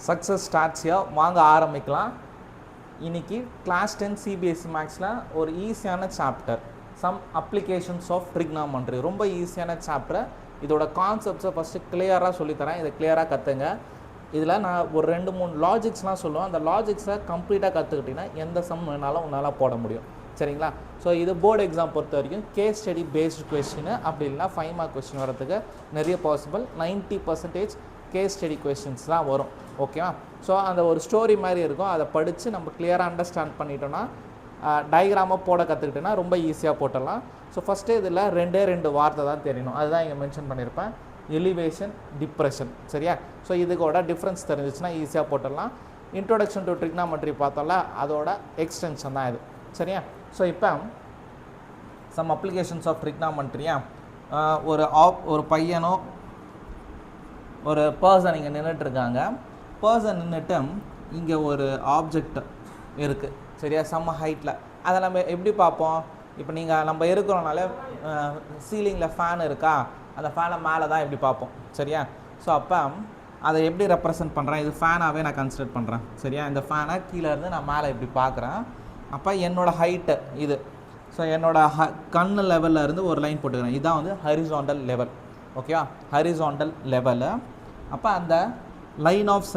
Success starts here. வாங்க ஆரம்பிக்கலாம். இன்னைக்கு கிளாஸ் 10 சிபிஎஸ்சி மேக்ஸில் ஒரு ஈஸியான chapter, some applications of trigonometry. ரொம்ப ஈஸியான சாப்டர். இதோட கான்செப்ட்ஸை ஃபஸ்ட்டு கிளியராக சொல்லித்தரேன். இதை கிளியராக கற்றுங்க. இதில் நான் ஒரு 2-3 லாஜிக்ஸ்லாம் சொல்லுவேன். அந்த லாஜிக்ஸை கம்ப்ளீட்டாக கற்றுக்கிட்டிங்கன்னா எந்த சம் வேணாலும் உன்னால் போட முடியும். சரிங்களா? ஸோ இது போர்டு எக்ஸாம் பொறுத்த வரைக்கும் கேஸ் ஸ்டடி பேஸ்டு கொஸ்டின், அப்படி இல்லைனா 5 மார்க் கொஸ்டின் வரதுக்கு நிறைய பாசிபிள். 90% கேஸ் ஸ்டடி கொஸ்டின்ஸ் தான் வரும். ஓகேவா? ஸோ அந்த ஒரு ஸ்டோரி மாதிரி இருக்கும். அதை படித்து நம்ம கிளியராக அண்டர்ஸ்டாண்ட் பண்ணிட்டோன்னா, டயக்ராமாக போட கற்றுக்கிட்டோன்னா ரொம்ப ஈஸியாக போட்டுடலாம். ஸோ ஃபஸ்ட்டு இதில் 2 வார்த்தை தான் தெரியணும். அதுதான் இங்கே மென்ஷன் பண்ணியிருப்பேன். Elevation, depression. சரியா? ஸோ இதுக்கோட டிஃப்ரென்ஸ் தெரிஞ்சிச்சுன்னா ஈஸியாக போட்டுடலாம். இன்ட்ரோடக்ஷன் டு ட்ரிக்னாமெட்ரி பார்த்தோம்ல, அதோட எக்ஸ்டென்ஷன் தான் இது. சரியா? ஸோ இப்போ சம் அப்ளிகேஷன்ஸ் ஆஃப் ட்ரிக்னாமெட்ரியா, ஒரு பையனோ ஒரு பர்சன் இங்கே நின்றுட்டுருக்காங்க. பர்சன் நின்றுட்டு இங்கே ஒரு ஆப்ஜெக்ட் இருக்குது. சரியா? செம்ம ஹைட்டில். அதை நம்ம எப்படி பார்ப்போம்? இப்போ நம்ம இருக்கிறோனால சீலிங்கில் ஃபேன் இருக்கா, அந்த ஃபேனை மேலே தான் எப்படி பார்ப்போம். சரியா? ஸோ அப்போ அதை எப்படி ரெப்ரசன்ட் பண்ணுறேன்? இது ஃபேனாகவே நான் கன்சிடர் பண்ணுறேன். சரியா? இந்த ஃபேனை கீழே இருந்து நான் மேலே எப்படி பார்க்குறேன். அப்போ என்னோடய ஹைட்டு இது. ஸோ என்னோடய கண்ணு லெவலில் இருந்து ஒரு லைன் போட்டுக்கிறேன். இதுதான் வந்து ஹரிசாண்டல் லெவல். ஓகேவா? Horizontal level. அப்போ அந்த லைன் ஆஃப்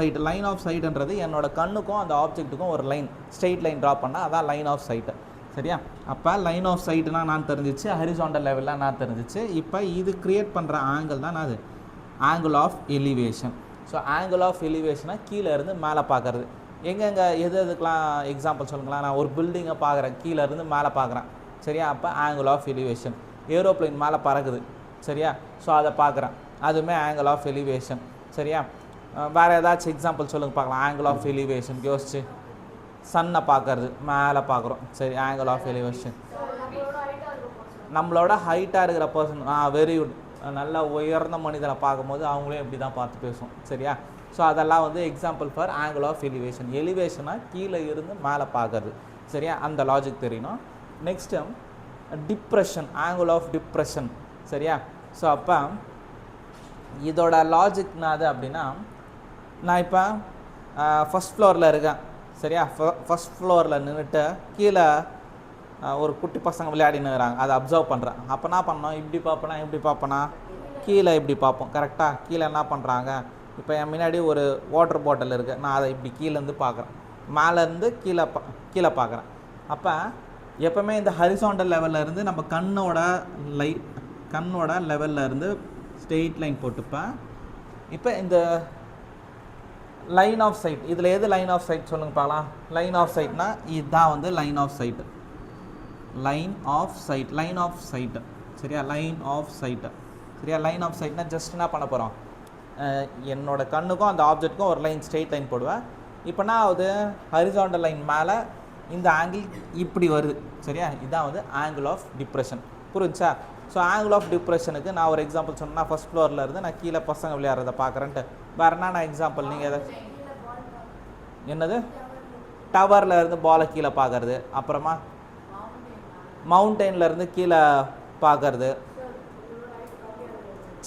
சைட்டுன்றது என்னோடய கண்ணுக்கும் அந்த ஆப்ஜெக்ட்டுக்கும் ஒரு லைன், ஸ்ட்ரெயிட் லைன் ட்ரா பண்ணால் அதான் லைன் ஆஃப் சைட்டு. சரியா? அப்போ லைன் ஆஃப் சைட்டுனா நான் தெரிஞ்சிச்சு, ஹரிசாண்டல் லெவலில் நான் தெரிஞ்சிச்சு. இப்போ இது க்ரியேட் பண்ணுற ஆங்கிள் தான் அது angle of elevation. So angle of எலிவேஷனை கீழே இருந்து மேலே பார்க்குறது. எங்கெங்கே எதுக்கெலாம் எக்ஸாம்பிள் சொல்லுங்களேன். நான் ஒரு பில்டிங்கை பார்க்குறேன், கீழே இருந்து மேலே பார்க்குறேன். சரியா? அப்போ ஆங்கிள் ஆஃப் எலிவேஷன். ஏரோப்ளைன் மேலே பறக்குது. சரியா? ஸோ அதை பார்க்குறேன், அதுவுமே ஆங்கிள் ஆஃப் எலிவேஷன். சரியா? வேறு ஏதாச்சும் எக்ஸாம்பிள் சொல்லுங்க பார்க்கலாம். ஆங்கிள் ஆஃப் எலிவேஷன் யோசிச்சு. சன்னை பார்க்கறது, மேலே பார்க்குறோம். சரி, ஆங்கிள் ஆஃப் எலிவேஷன். நம்மளோட ஹைட்டாக இருக்கிற பர்சன், வெரி குட், நல்ல உயர்ந்த மனிதனை பார்க்கும்போது அவங்களே இப்படி தான் பார்த்து பேசுவோம். சரியா? ஸோ அதெல்லாம் வந்து example for angle of elevation. எலிவேஷனாக கீழே இருந்து மேலே பார்க்கறது. சரியா? அந்த லாஜிக் தெரியணும். Next depression, angle of depression. சரியா? ஸோ அப்போ இதோட லாஜிக்னாது அப்படின்னா, நான் இப்போ ஃபஸ்ட் ஃப்ளோரில் இருக்கேன். சரியா? ஃபஸ்ட் ஃப்ளோரில் நின்றுட்டு கீழே ஒரு குட்டி பசங்க விளையாடினுக்கிறாங்க. அதை அப்சர்வ் பண்ணுறேன். அப்போ என்ன பண்ணோம்? இப்படி பார்ப்பேனா கீழே இப்படி பார்ப்போம். கரெக்டாக? கீழே என்ன பண்ணுறாங்க? இப்போ என் முன்னாடி ஒரு வாட்டர் பாட்டில் இருக்குது. நான் அதை இப்படி கீழேருந்து பார்க்குறேன், மேலேருந்து கீழே பார்க்குறேன். அப்போ எப்போவுமே இந்த ஹரிசாண்டல் லெவலில் இருந்து நம்ம கண்ணோட லெவலில் இருந்து ஸ்ட்ரெயிட் லைன் போட்டுப்பேன். இப்போ இந்த லைன் ஆஃப் சைட், இதில் எது லைன் ஆஃப் சைட் சொல்லுங்க பார்க்கலாம். லைன் ஆஃப் சைட்னா இதுதான் வந்து லைன் ஆஃப் சைட்டு. சரியா? Line of sight. சரியா? லைன் ஆஃப் சைட்னா ஜஸ்ட் என்ன பண்ண போகிறோம்? என்னோட கண்ணுக்கும் அந்த ஆப்ஜெக்ட்டுக்கும் ஒரு லைன், ஸ்ட்ரெயிட் லைன் போடுவேன். இப்போ நான் அது ஹரிசாண்டல் லைன் மேலே இந்த ஆங்கிள் இப்படி வருது. சரியா? இதுதான் வந்து ஆங்கிள் ஆஃப் டிப்ரெஷன். புரிஞ்சா? ஸோ ஆங்கிள் ஆஃப் டிப்ரெஷனுக்கு நான் ஒரு எக்ஸாம்பிள் சொன்னேன்னா, ஃபஸ்ட் ஃப்ளோரில் இருந்து நான் கீழே பசங்க விளையாடுறத பார்க்குறேன்ட்டு. வேறு என்ன எக்ஸாம்பிள்? நீங்கள் எதாவது என்னது? டவரில் இருந்து பாலை கீழே பார்க்குறது. அப்புறமா மவுண்டெயினில் இருந்து கீழே பார்க்குறது,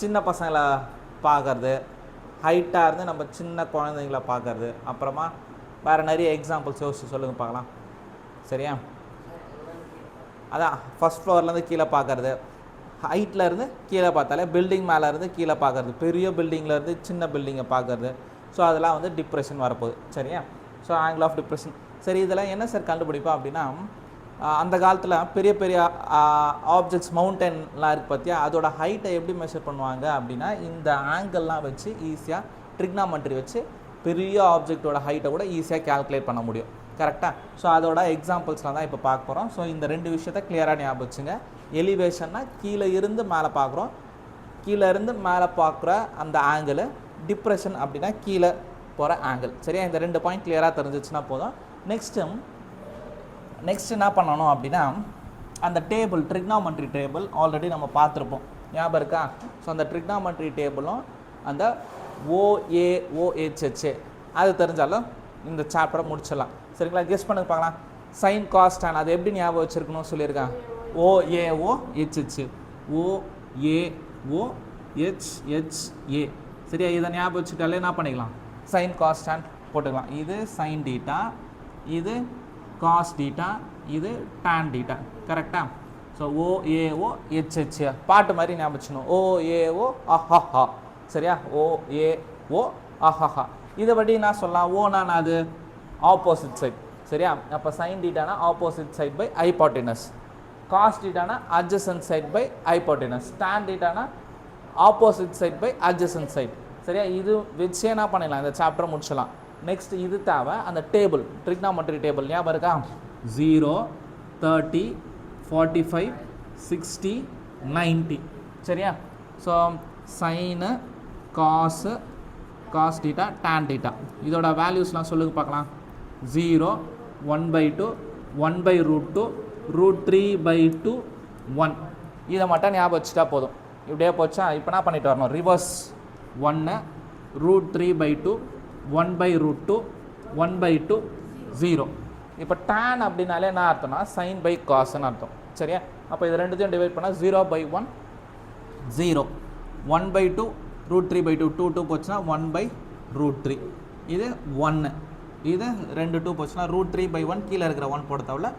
சின்ன பசங்களை பார்க்குறது, ஹைட்டாக இருந்து நம்ம சின்ன குழந்தைங்களை பார்க்குறது. அப்புறமா வேறு நிறைய எக்ஸாம்பிள்ஸ் யோசிச்சு சொல்லுங்கள் பார்க்கலாம். சரியா? அதான் ஃபஸ்ட் ஃப்ளோர்லேருந்து கீழே பார்க்குறது, ஹைட்டில் இருந்து கீழே பார்த்தாலே பில்டிங் மேலே இருந்து கீழே பார்க்குறது, பெரிய பில்டிங்லேருந்து சின்ன பில்டிங்கை பார்க்குறது. ஸோ அதெல்லாம் வந்து டிப்ரெஷன் வரப்போகுது. சரியா? So angle of depression. சரி, இதெல்லாம் என்ன சார் கண்டுபிடிப்பா அப்படின்னா, அந்த காலத்தில் பெரிய ஆப்ஜெக்ட்ஸ், மவுண்டன்லாம் இருக்குது பார்த்தியா, அதோட ஹைட்டை எப்படி மெஷர் பண்ணுவாங்க அப்படின்னா, இந்த ஆங்கிள்லாம் வச்சு ஈஸியாக ட்ரிக்னாமெட்ரி வச்சு பெரிய ஆப்ஜெக்டோட ஹைட்டை கூட ஈஸியாக கேல்குலேட் பண்ண முடியும். கரெக்டாக? ஸோ அதோட எக்ஸாம்பிள்ஸ்லாம் தான் இப்போ பார்க்க போகிறோம். ஸோ இந்த 2 விஷயத்தை கிளியராக ஞாபகம் வச்சுங்க. எலிவேஷன்னா கீழே இருந்து மேலே பார்க்குறோம், கீழே இருந்து மேலே பார்க்குற அந்த ஆங்கிள். டிப்ரெஷன் அப்படின்னா கீழே போகிற ஆங்கிள். சரியா? இந்த 2 பாயிண்ட் கிளியராக தெரிஞ்சிச்சுன்னா போதும். நெக்ஸ்ட் என்ன பண்ணணும் அப்படின்னா, அந்த டேபிள், ட்ரிக்னாமெட்ரி டேபிள் ஆல்ரெடி நம்ம பார்த்துருப்போம். ஞாபகம் இருக்கா? ஸோ அந்த ட்ரிக்னாமெட்ரி டேபிளும் அந்த OAOHH அது தெரிஞ்சாலும் இந்த சாப்டரை முடிச்சிடலாம். சரிங்களா? கெஸ் பண்ணி பார்க்கலாம். சைன் காஸ் டான் அது எப்படி ஞாபகம் வச்சுருக்கணும் சொல்லியிருக்காங்க. OAOHH, OAOHHA. சரியா? இதை ஞாபகம் வச்சுட்டாலே என்ன பண்ணிக்கலாம்? சைன் காஸ் tan போட்டுக்கலாம். இது சைன் டீட்டா, இது காஸ் டீட்டா, இது tan டீட்டா. கரெக்டாக? ஸோ OAO HH பாட்டு மாதிரி ஞாபகம் வச்சுக்கணும். OAO அஹஹா. சரியா? OAO அஹஹா. இதை படி நான் சொல்லலாம். ஓனா அது ஆப்போசிட் சைட். சரியா? அப்போ சைன் டீட்டானா opposite side by hypotenuse, cos டீட்டானா adjacent side by hypotenuse, tan டீட்டானா opposite side by adjacent side. சரியா? இது வச்சே என்ன பண்ணிடலாம், இந்த சாப்டரை முடிச்சலாம். நெக்ஸ்ட் இது தேவை அந்த டேபிள், ட்ரிக்னாமெட்ரி டேபிள் ஞாபகம் இருக்கா? 0, 30, 45, 60, 90. சரியா? ஸோ சைனு காசு காஸ் டீட்டா tan டீட்டா இதோட வேல்யூஸ்லாம் சொல்லுங்க பார்க்கலாம். 0, 1/2, 1/√2, √3/2, 1. இதை மட்டும் ஞாபகம் வச்சுட்டா போதும். இப்படியே போச்சா? இப்போ என்ன பண்ணிட்டு வரணும், ரிவர்ஸ் 1, √3/2, 1/√2, 1/2, 0. இப்போ tan அப்படின்னாலே என்ன அர்த்தம்னா சைன் பை காஸ்ன்னு அர்த்தம். சரியா? அப்போ இது ரெண்டுத்தையும் டிவைட் பண்ணால் 0/1, 0, 1/2, √3/2, 2 போச்சுன்னா 1/√3. இது 1, இது 2 போச்சுன்னா √3/1, கீழே இருக்கிற 1 போட தேவையில்ல,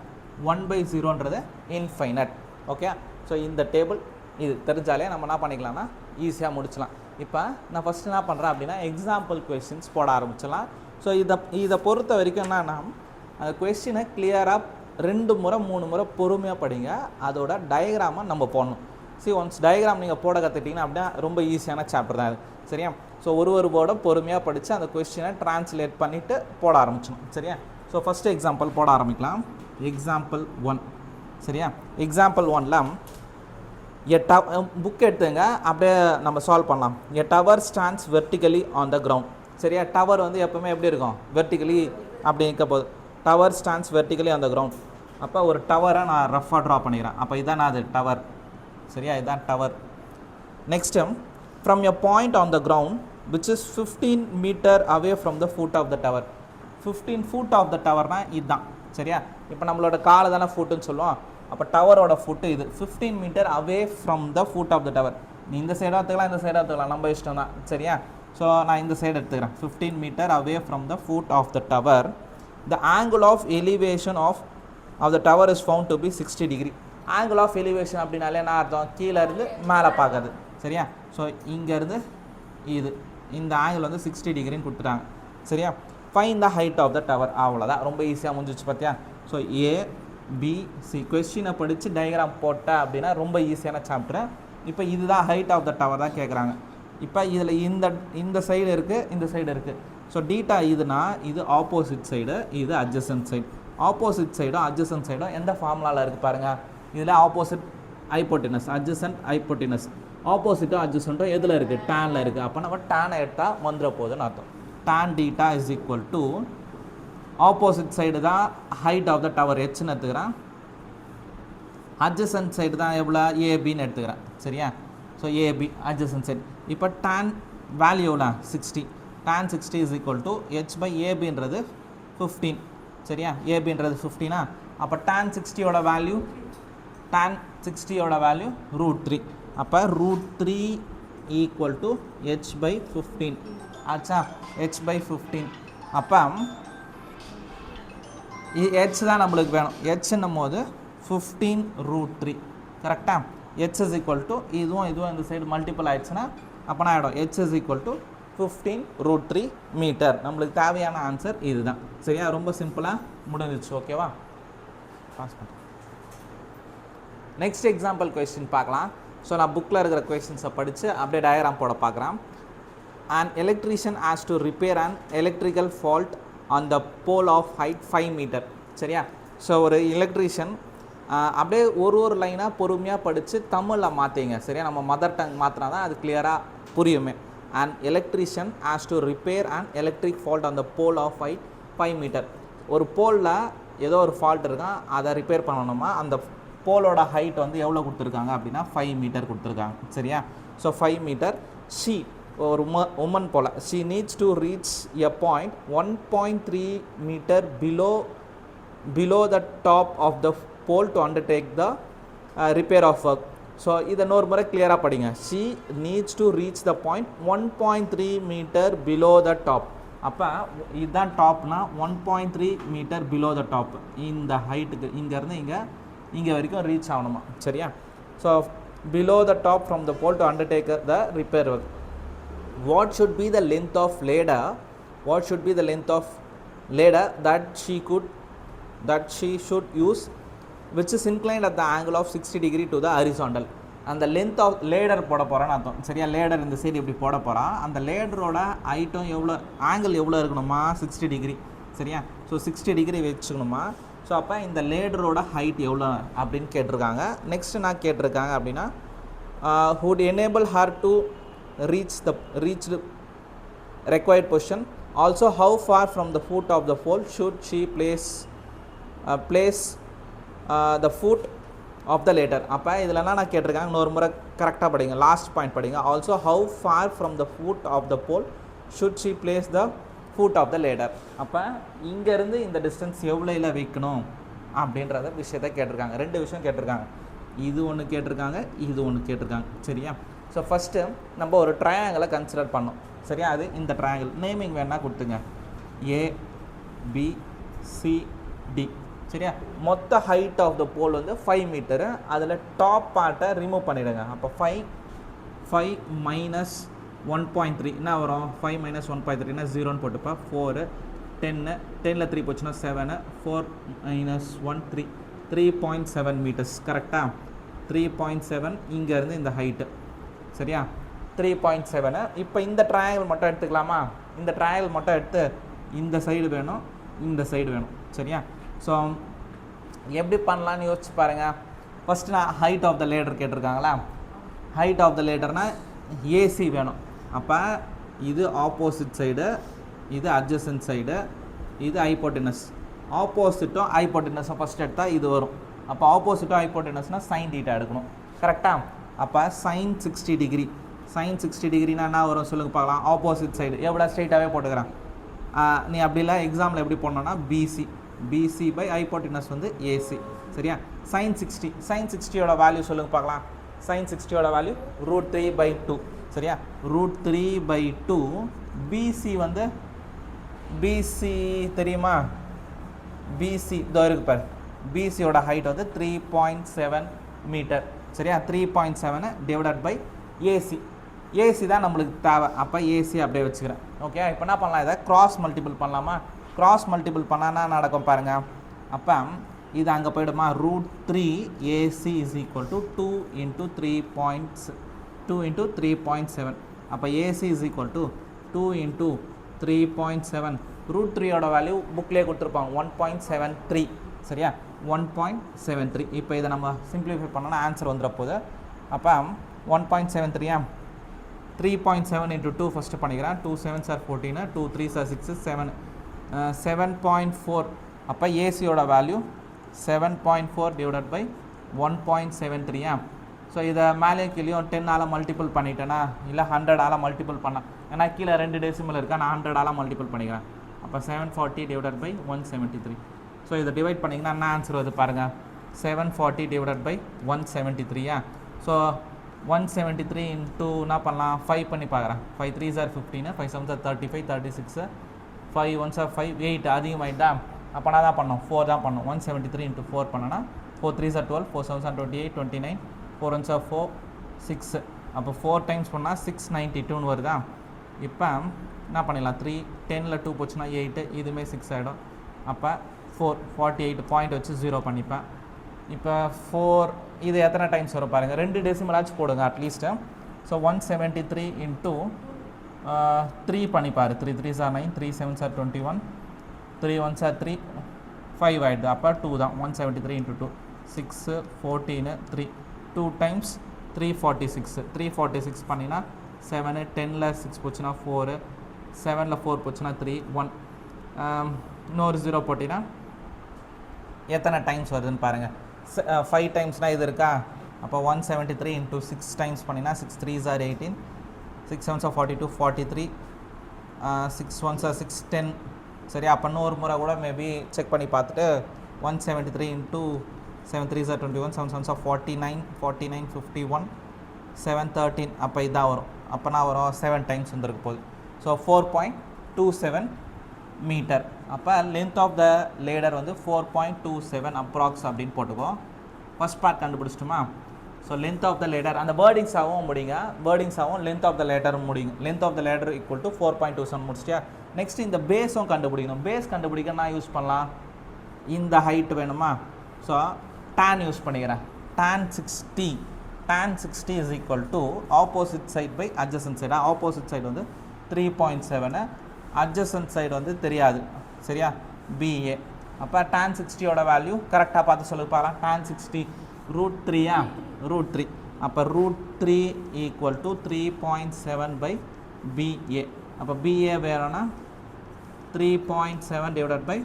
1/0ன்றது இன்ஃபைனட். ஓகே? ஸோ இந்த டேபிள் இது தெரிஞ்சாலே நம்ம என்ன பண்ணிக்கலாம்னா ஈஸியாக முடிச்சலாம். இப்போ நான் ஃபஸ்ட்டு என்ன பண்ணுறேன் அப்படின்னா எக்ஸாம்பிள் கொஸ்டின்ஸ் போட ஆரம்பிச்சிடலாம். ஸோ இதை பொறுத்த வரைக்கும் என்னன்னா அந்த கொஸ்டினை கிளியராக 2 முறை 3 முறை பொறுமையாக படிங்க. அதோட டயக்ராமை நம்ம போடணும். ஒன்ஸ் டயக்ராம் நீங்கள் போட கற்றுட்டிங்கன்னா அப்படின்னா ரொம்ப ஈஸியான சாப்டர் தான் அது. சரியா? ஸோ ஒரு போர்டை பொறுமையாக படித்து அந்த கொஸ்டினை ட்ரான்ஸ்லேட் பண்ணிவிட்டு போட ஆரம்பிச்சணும். சரியா? ஸோ ஃபஸ்ட்டு எக்ஸாம்பிள் போட ஆரம்பிக்கலாம். எக்ஸாம்பிள் 1. சரியா? எக்ஸாம்பிள் 1ல் புக் எடுத்துங்க, அப்படியே நம்ம சால்வ் பண்ணலாம். எ tower stands vertically on the ground. சரியா? டவர் வந்து எப்போவுமே எப்படி இருக்கும், வெர்டிகலி அப்படி இருக்க போகுது. Tower stands vertically on the ground. அப்போ ஒரு டவரை நான் ரஃபாக ட்ரா பண்ணிக்கிறேன். அப்போ இதான் அது டவர். சரியா? இதுதான் tower. Next from a point on the ground which is 15 metre away from the foot of the tower. 15 foot of the டவர்னால் இதுதான். சரியா? இப்போ நம்மளோட காலை தானே ஃபுட்டுன்னு சொல்லுவோம். அப்போ டவரோட ஃபுட்டு இது 15 metre away from the foot of the tower. நீ இந்த சைடாக எடுத்துக்கலாம், இந்த சைடாக எடுத்துக்கலாம், நம்ம இஷ்டம் தான். சரியா? ஸோ நான் இந்த சைடு எடுத்துக்கிறேன். 15 metre away from the foot of the tower. The angle of elevation of the tower is found to be 60 degree. Angle of elevation அப்படின்னாலே என்ன அர்த்தம், கீழே இருந்து மேலே பார்க்குறது. சரியா? ஸோ இங்கேருந்து இது இந்த ஆங்கிள் வந்து 60 டிகிரின்னு கொடுத்துட்டாங்க. சரியா? Find the height of the tower. அவ்வளோதான், ரொம்ப ஈஸியாக முடிஞ்சிச்சு பார்த்தியா? ஸோ ABC கொஸ்டினை படித்து டயக்ராம் போட்டேன் அப்படின்னா ரொம்ப ஈஸியான சாப்டர். இப்போ இதுதான் ஹைட் ஆஃப் த டவர் தான் கேட்குறாங்க. இப்போ இதில் இந்த சைடு இருக்குது, இந்த சைடு இருக்குது. ஸோ டீட்டா இதுனா இது ஆப்போசிட் சைடு, இது அட்ஜசன்ட் சைடு. ஆப்போசிட் சைடும் அட்ஜசன்ட் சைடும் எந்த ஃபார்முலாவில் இருக்குது பாருங்கள். இதில் ஆப்போசிட் ஹைபோட்டினஸ், அட்ஜசன்ட் ஹைபோட்டினஸ். ஆப்போசிட்டும் அட்ஜசன்ட்டும் எதில் இருக்குது, டேனில் இருக்குது. அப்போ நம்ம டேனை எடுத்தால் வந்துட போகுதுன்னு அர்த்தம். tan theta is equal to opposite side தான் ஹைட் ஆஃப் த டவர் ஹெச்ன்னு எடுத்துக்கிறேன். அட்ஜசன்ட் சைடு தான் எவ்வளோ, ஏபின்னு எடுத்துக்கிறேன். சரியா? So AB adjacent side. இப்போ tan வேல்யூனா 60. tan 60 is equal to H by ஏபின்றது 15. சரியா? ஏபின்றது 15. அப்போ tan 60யோட வேல்யூ √3. அப்போ √3 ஈக்குவல் டு ஹெச் பை 15 ஆச்சா? H by 15. அப்போ ஹெச் தான் நம்மளுக்கு வேணும். ஹெச்ன்னும் போது 15√3. கரெக்டாக? ஹெச் இஸ் ஈக்குவல் டு இதுவும் இந்த சைடு மல்டிபிள் ஆயிடுச்சுன்னா அப்போ நான் ஆகிடும் H is equal to 15√3 metre. நம்மளுக்கு தேவையான ஆன்சர் இதுதான். சரியா? ரொம்ப சிம்பிளாக முடிஞ்சிச்சு. ஓகேவா? பாஸ் பண்ண நெக்ஸ்ட் எக்ஸாம்பிள் கொஸ்டின் பார்க்கலாம். ஸோ நான் புக்கில் இருக்கிற கொஸ்டின்ஸை படித்து அப்படியே டயக்ராம் போட பார்க்குறேன். An electrician has to repair an electrical fault on the pole of height 5 meter. சரியா? ஸோ ஒரு எலக்ட்ரீஷியன் அப்படியே ஒரு லைனாக பொறுமையாக படித்து தமிழில் மாற்றிங்க. சரியா? நம்ம மதர் டங் மாற்றினா தான் அது கிளியராக புரியுமே. An electrician has to repair an electric fault on the pole of height 5 meter. ஒரு போலில் ஏதோ ஒரு ஃபால்ட் இருக்கான், அதை ரிப்பேர் பண்ணணுமா. அந்த போலோட ஹைட் வந்து எவ்வளோ கொடுத்துருக்காங்க அப்படின்னா 5 மீட்டர் கொடுத்துருக்காங்க. சரியா? So 5 metre. ஷீ ஒரு woman pole she needs to reach a point 1.3 meter below the top of the pole to undertake the repair of work. So இதை இன்னொரு முறை கிளியராக படிங்க. she needs to reach the point 1.3 meter below the top. அப்போ இதுதான் டாப்னா 1.3 metre below the top. இந்த ஹைட்டுக்கு இங்கேருந்து இங்கே வரைக்கும் ரீச் ஆகணுமா, சரியா? So below the top from the pole to undertake the repair work. What should be the length of ladder, what should be the length of ladder that she should use which is inclined at the angle of 60 degree to the horizontal. அந்த length of ladder போட போகிறான்னு அர்த்தம், சரியா? Ladder இந்த side இப்படி போட போகிறான். அந்த லேடரோட ஹைட்டும் எவ்வளோ, ஆங்கிள் எவ்வளோ இருக்கணுமா, 60 டிகிரி, சரியா? So 60 degree வச்சுக்கணுமா. ஸோ அப்போ இந்த லேடரோட ஹைட் எவ்வளோ அப்படின்னு கேட்டிருக்காங்க. நெக்ஸ்ட் நான் கேட்டிருக்காங்க அப்படின்னா would enable her to reach required position. Also, how far from the foot of the pole should she place the foot of the ladder. அப்போ இதிலலாம் நான் கேட்டிருக்காங்க, இன்னொரு முறை கரெக்டாக படிங்க, லாஸ்ட் பாயிண்ட் படிங்க. Also how far from the foot of the pole should she place the foot of the ladder. அப்போ இங்கேருந்து இந்த டிஸ்டன்ஸ் எவ்வளோல வைக்கணும் அப்படின்றத விஷயத்தை கேட்டிருக்காங்க. ரெண்டு விஷயம் கேட்டிருக்காங்க, இது ஒன்று கேட்டிருக்காங்க, இது ஒன்று கேட்டிருக்காங்க, சரியா? ஸோ ஃபஸ்ட்டு நம்ம ஒரு ட்ரையாங்கிளை கன்சிடர் பண்ணோம், சரியா? அது இந்த ட்ரையாங்கிள் நேமிங் வேணால் கொடுத்துங்க, ABCD, சரியா? மொத்த ஹைட் ஆஃப் த போல் வந்து 5 மீட்டரு. அதில் டாப் பார்ட்டை ரிமூவ் பண்ணிவிடுங்க. அப்போ 5 மைனஸ் 1.3 என்ன வரும், 5 மைனஸ் 1.3னா 0ன்னு போட்டுப்பா. 4 10ல் 3 போச்சுன்னா 7, 4 மைனஸ் 1 3.7 மீட்டர்ஸ், கரெக்டாக? 3.7 இங்கேருந்து இந்த ஹைட்டு, சரியா? 3.7. இப்போ இந்த ட்ரையாங்கிள் மட்டும் எடுத்துக்கலாமா? இந்த ட்ரையாங்கிள் மட்டும் எடுத்து இந்த சைடு வேணும், இந்த சைடு வேணும், சரியா? ஸோ எப்படி பண்ணலான்னு யோசிச்சு பாருங்கள். ஃபஸ்ட்டு நான் ஹைட் ஆஃப் த லேடர் கேட்டிருக்காங்களா? ஹைட் ஆஃப் த லேடர்னால் ஏசி வேணும். அப்போ இது ஆப்போசிட் சைடு, இது அட்ஜசன்ட் சைடு, இது ஹைப்போட்டெனஸ். ஆப்போசிட்டும் ஹைப்போட்டெனஸும் ஃபஸ்ட் எடுத்தால் இது வரும். அப்போ ஆப்போசிட்டும் ஹைப்போட்டெனஸ்னால் சைன் தீட்டா எடுக்கணும், கரெக்டாக? அப்போ சைன் 60 டிகிரி, சைன் 60 டிகிரினா என்ன வரும் சொல்லுங்கள் பார்க்கலாம். ஆப்போசிட் சைடு எவ்வளோ ஸ்ட்ரைட்டாகவே போட்டுக்கிறேன். நீ அப்படி இல்லை எக்ஸாமில் எப்படி போடணுன்னா பிசி பை ஹைப்போட்டெனஸ் வந்து ஏசி, சரியா? சைன் 60, சைன் 60யோட வேல்யூ சொல்லுங்கள் பார்க்கலாம். சைன் 60யோட வேல்யூ √3/2, சரியா? √3/2. பிசி வந்து பிசி தெரியுமா? பிசி இதோ இருக்கு பாரு. பிசியோட ஹைட் வந்து 3.7 மீட்டர், சரியா? 3.7 டிவைடட் பை ஏசி தான் நம்மளுக்கு தேவை. அப்போ ஏசி அப்படியே வச்சுக்கிறேன், ஓகே? இப்போ என்ன பண்ணலாம், இதை கிராஸ் மல்டிபிள் பண்ணலாமா? கிராஸ் மல்டிபிள் பண்ணால் நடக்கும் பாருங்கள். அப்போ இது அங்கே போய்டுமா, √3 AC இஸ் ஈக்குவல் டு 2 × 3.7. அப்போ ஏசி இஸ் ஈக்குவல் டு 2 × 3.7. √3யோட வேல்யூ புக்லேயே கொடுத்துருப்பாங்க, 1.73, சரியா? 1.73. இப்போ இதை நம்ம சிம்பிளிஃபை பண்ணோன்னா ஆன்சர் வந்துட போகுது. அப்போ 1.73, 3.7 × 2 ஃபஸ்ட்டு பண்ணிக்கிறேன். 2 7s are 14, 2 3s are 6, 7.4. அப்போ ஏசியோட வேல்யூ 7.4 டிவைடட் பை 1.73. ஸோ இதை மேலே கீழேயும் 10ஆல் மல்டிபிள் பண்ணிட்டேன்னா, இல்லை 100ஆல் மல்டிபிள் பண்ணேன், ஏன்னா கீழே 2 டெசிமல் இருக்கா, நான் 100ஆல் மல்டிபிள் பண்ணிக்கிறேன். அப்போ 740 டிவைடட் பை 173. ஸோ இதை டிவைட் பண்ணிங்கன்னா என்ன ஆன்சர் வருது பாருங்கள், 740 டிவைடட் பை 173. ஸோ 173 இன்ட்டு என்ன பண்ணலாம், 5 பண்ணி பார்க்குறேன். 5 3s are 15, 5 7s are 35, 36, 5 1s are 5, 8 அதிகமாகிட்டா. அப்போ நான் தான் பண்ணோம், 4 தான் பண்ணோம். 173 × 4 பண்ணனா 4 3s are 12, 4 7s are 28, 29, 4 1s are 4, 6. அப்போ 4 டைம்ஸ் பண்ணால் 692 வருதா? இப்போ என்ன பண்ணிடலாம், 3 10ல் 2 போச்சுன்னா 8, இதுவுமே 6 ஆகிடும். அப்போ 448 பாயிண்ட் வச்சு 0 பண்ணிப்பேன். இப்போ 4 இது எத்தனை டைம்ஸ் வரும் பாருங்கள், 2 டெசிமலாச்சும் போடுங்க at least. So 173 × 3 பண்ணிப்பார். 3 3s are 9, 3 7s are 21, 3 1s are 3, 5 ஆகிடுது. அப்போ 2 தான். 173 × 2 6 14 3 2 டைம்ஸ் 346. 346 பண்ணினா 7, 10ல் 6 போச்சுன்னா 4, 7ல் 4 போச்சுன்னா 3, 1. இன்னொரு 0 போட்டிங்கன்னா எத்தனை டைம்ஸ் வருதுன்னு பாருங்கள். 5 டைம்ஸ்னால் இது இருக்கா? அப்போ 173 × 6 டைம்ஸ் பண்ணினா 6 3s are 18, 6 7s are 42, 43, 6 1s are 6, 10. சரி, அப்போ இன்னொரு முறை கூட மேபி செக் பண்ணி பார்த்துட்டு 173 × 7 3s are 21, 7 7s are 49, 49 51, 7 13. அப்போ இதான் வரும். அப்போ நான் வரும் 7 டைம்ஸ் வந்துருக்கு போகுது. So 4.5 4.27 metre. அப்போ லென்த் ஆஃப் த லேடர் வந்து 4.27 அப்ராக்ஸ் அப்படின்னு போட்டுக்கோம். ஃபர்ஸ்ட் பார்ட் கண்டுபிடிச்சிட்டுமா? So length of the ladder அந்த வேர்டிங்ஸாகவும் முடிங்க, வேர்டிங்ஸாகவும் லென்த் ஆஃப் த லேடரும் முடிங்க. Length of the ladder equal to 4.27 முடிச்சிட்டியா? நெக்ஸ்ட் இந்த பேஸும் கண்டுபிடிக்கணும். பேஸ் கண்டுபிடிக்க நான் யூஸ் பண்ணலாம், இந்த ஹைட் வேணுமா? ஸோ tan யூஸ் பண்ணிக்கிறேன். tan 60 is equal to opposite side by adjacent side. Opposite side வந்து 3.7, அட்ஜசன்ட் சைடு வந்து தெரியாது, சரியா? BA. அப்போ tan 60யோட வேல்யூ கரெக்டாக பார்த்து சொல்லுப்பாரா? tan 60 √3 √3. அப்போ √3 ஈக்குவல் டு 3.7 பை BA. அப்போ BA வேணும்னா 3.7 டிவைடட் பை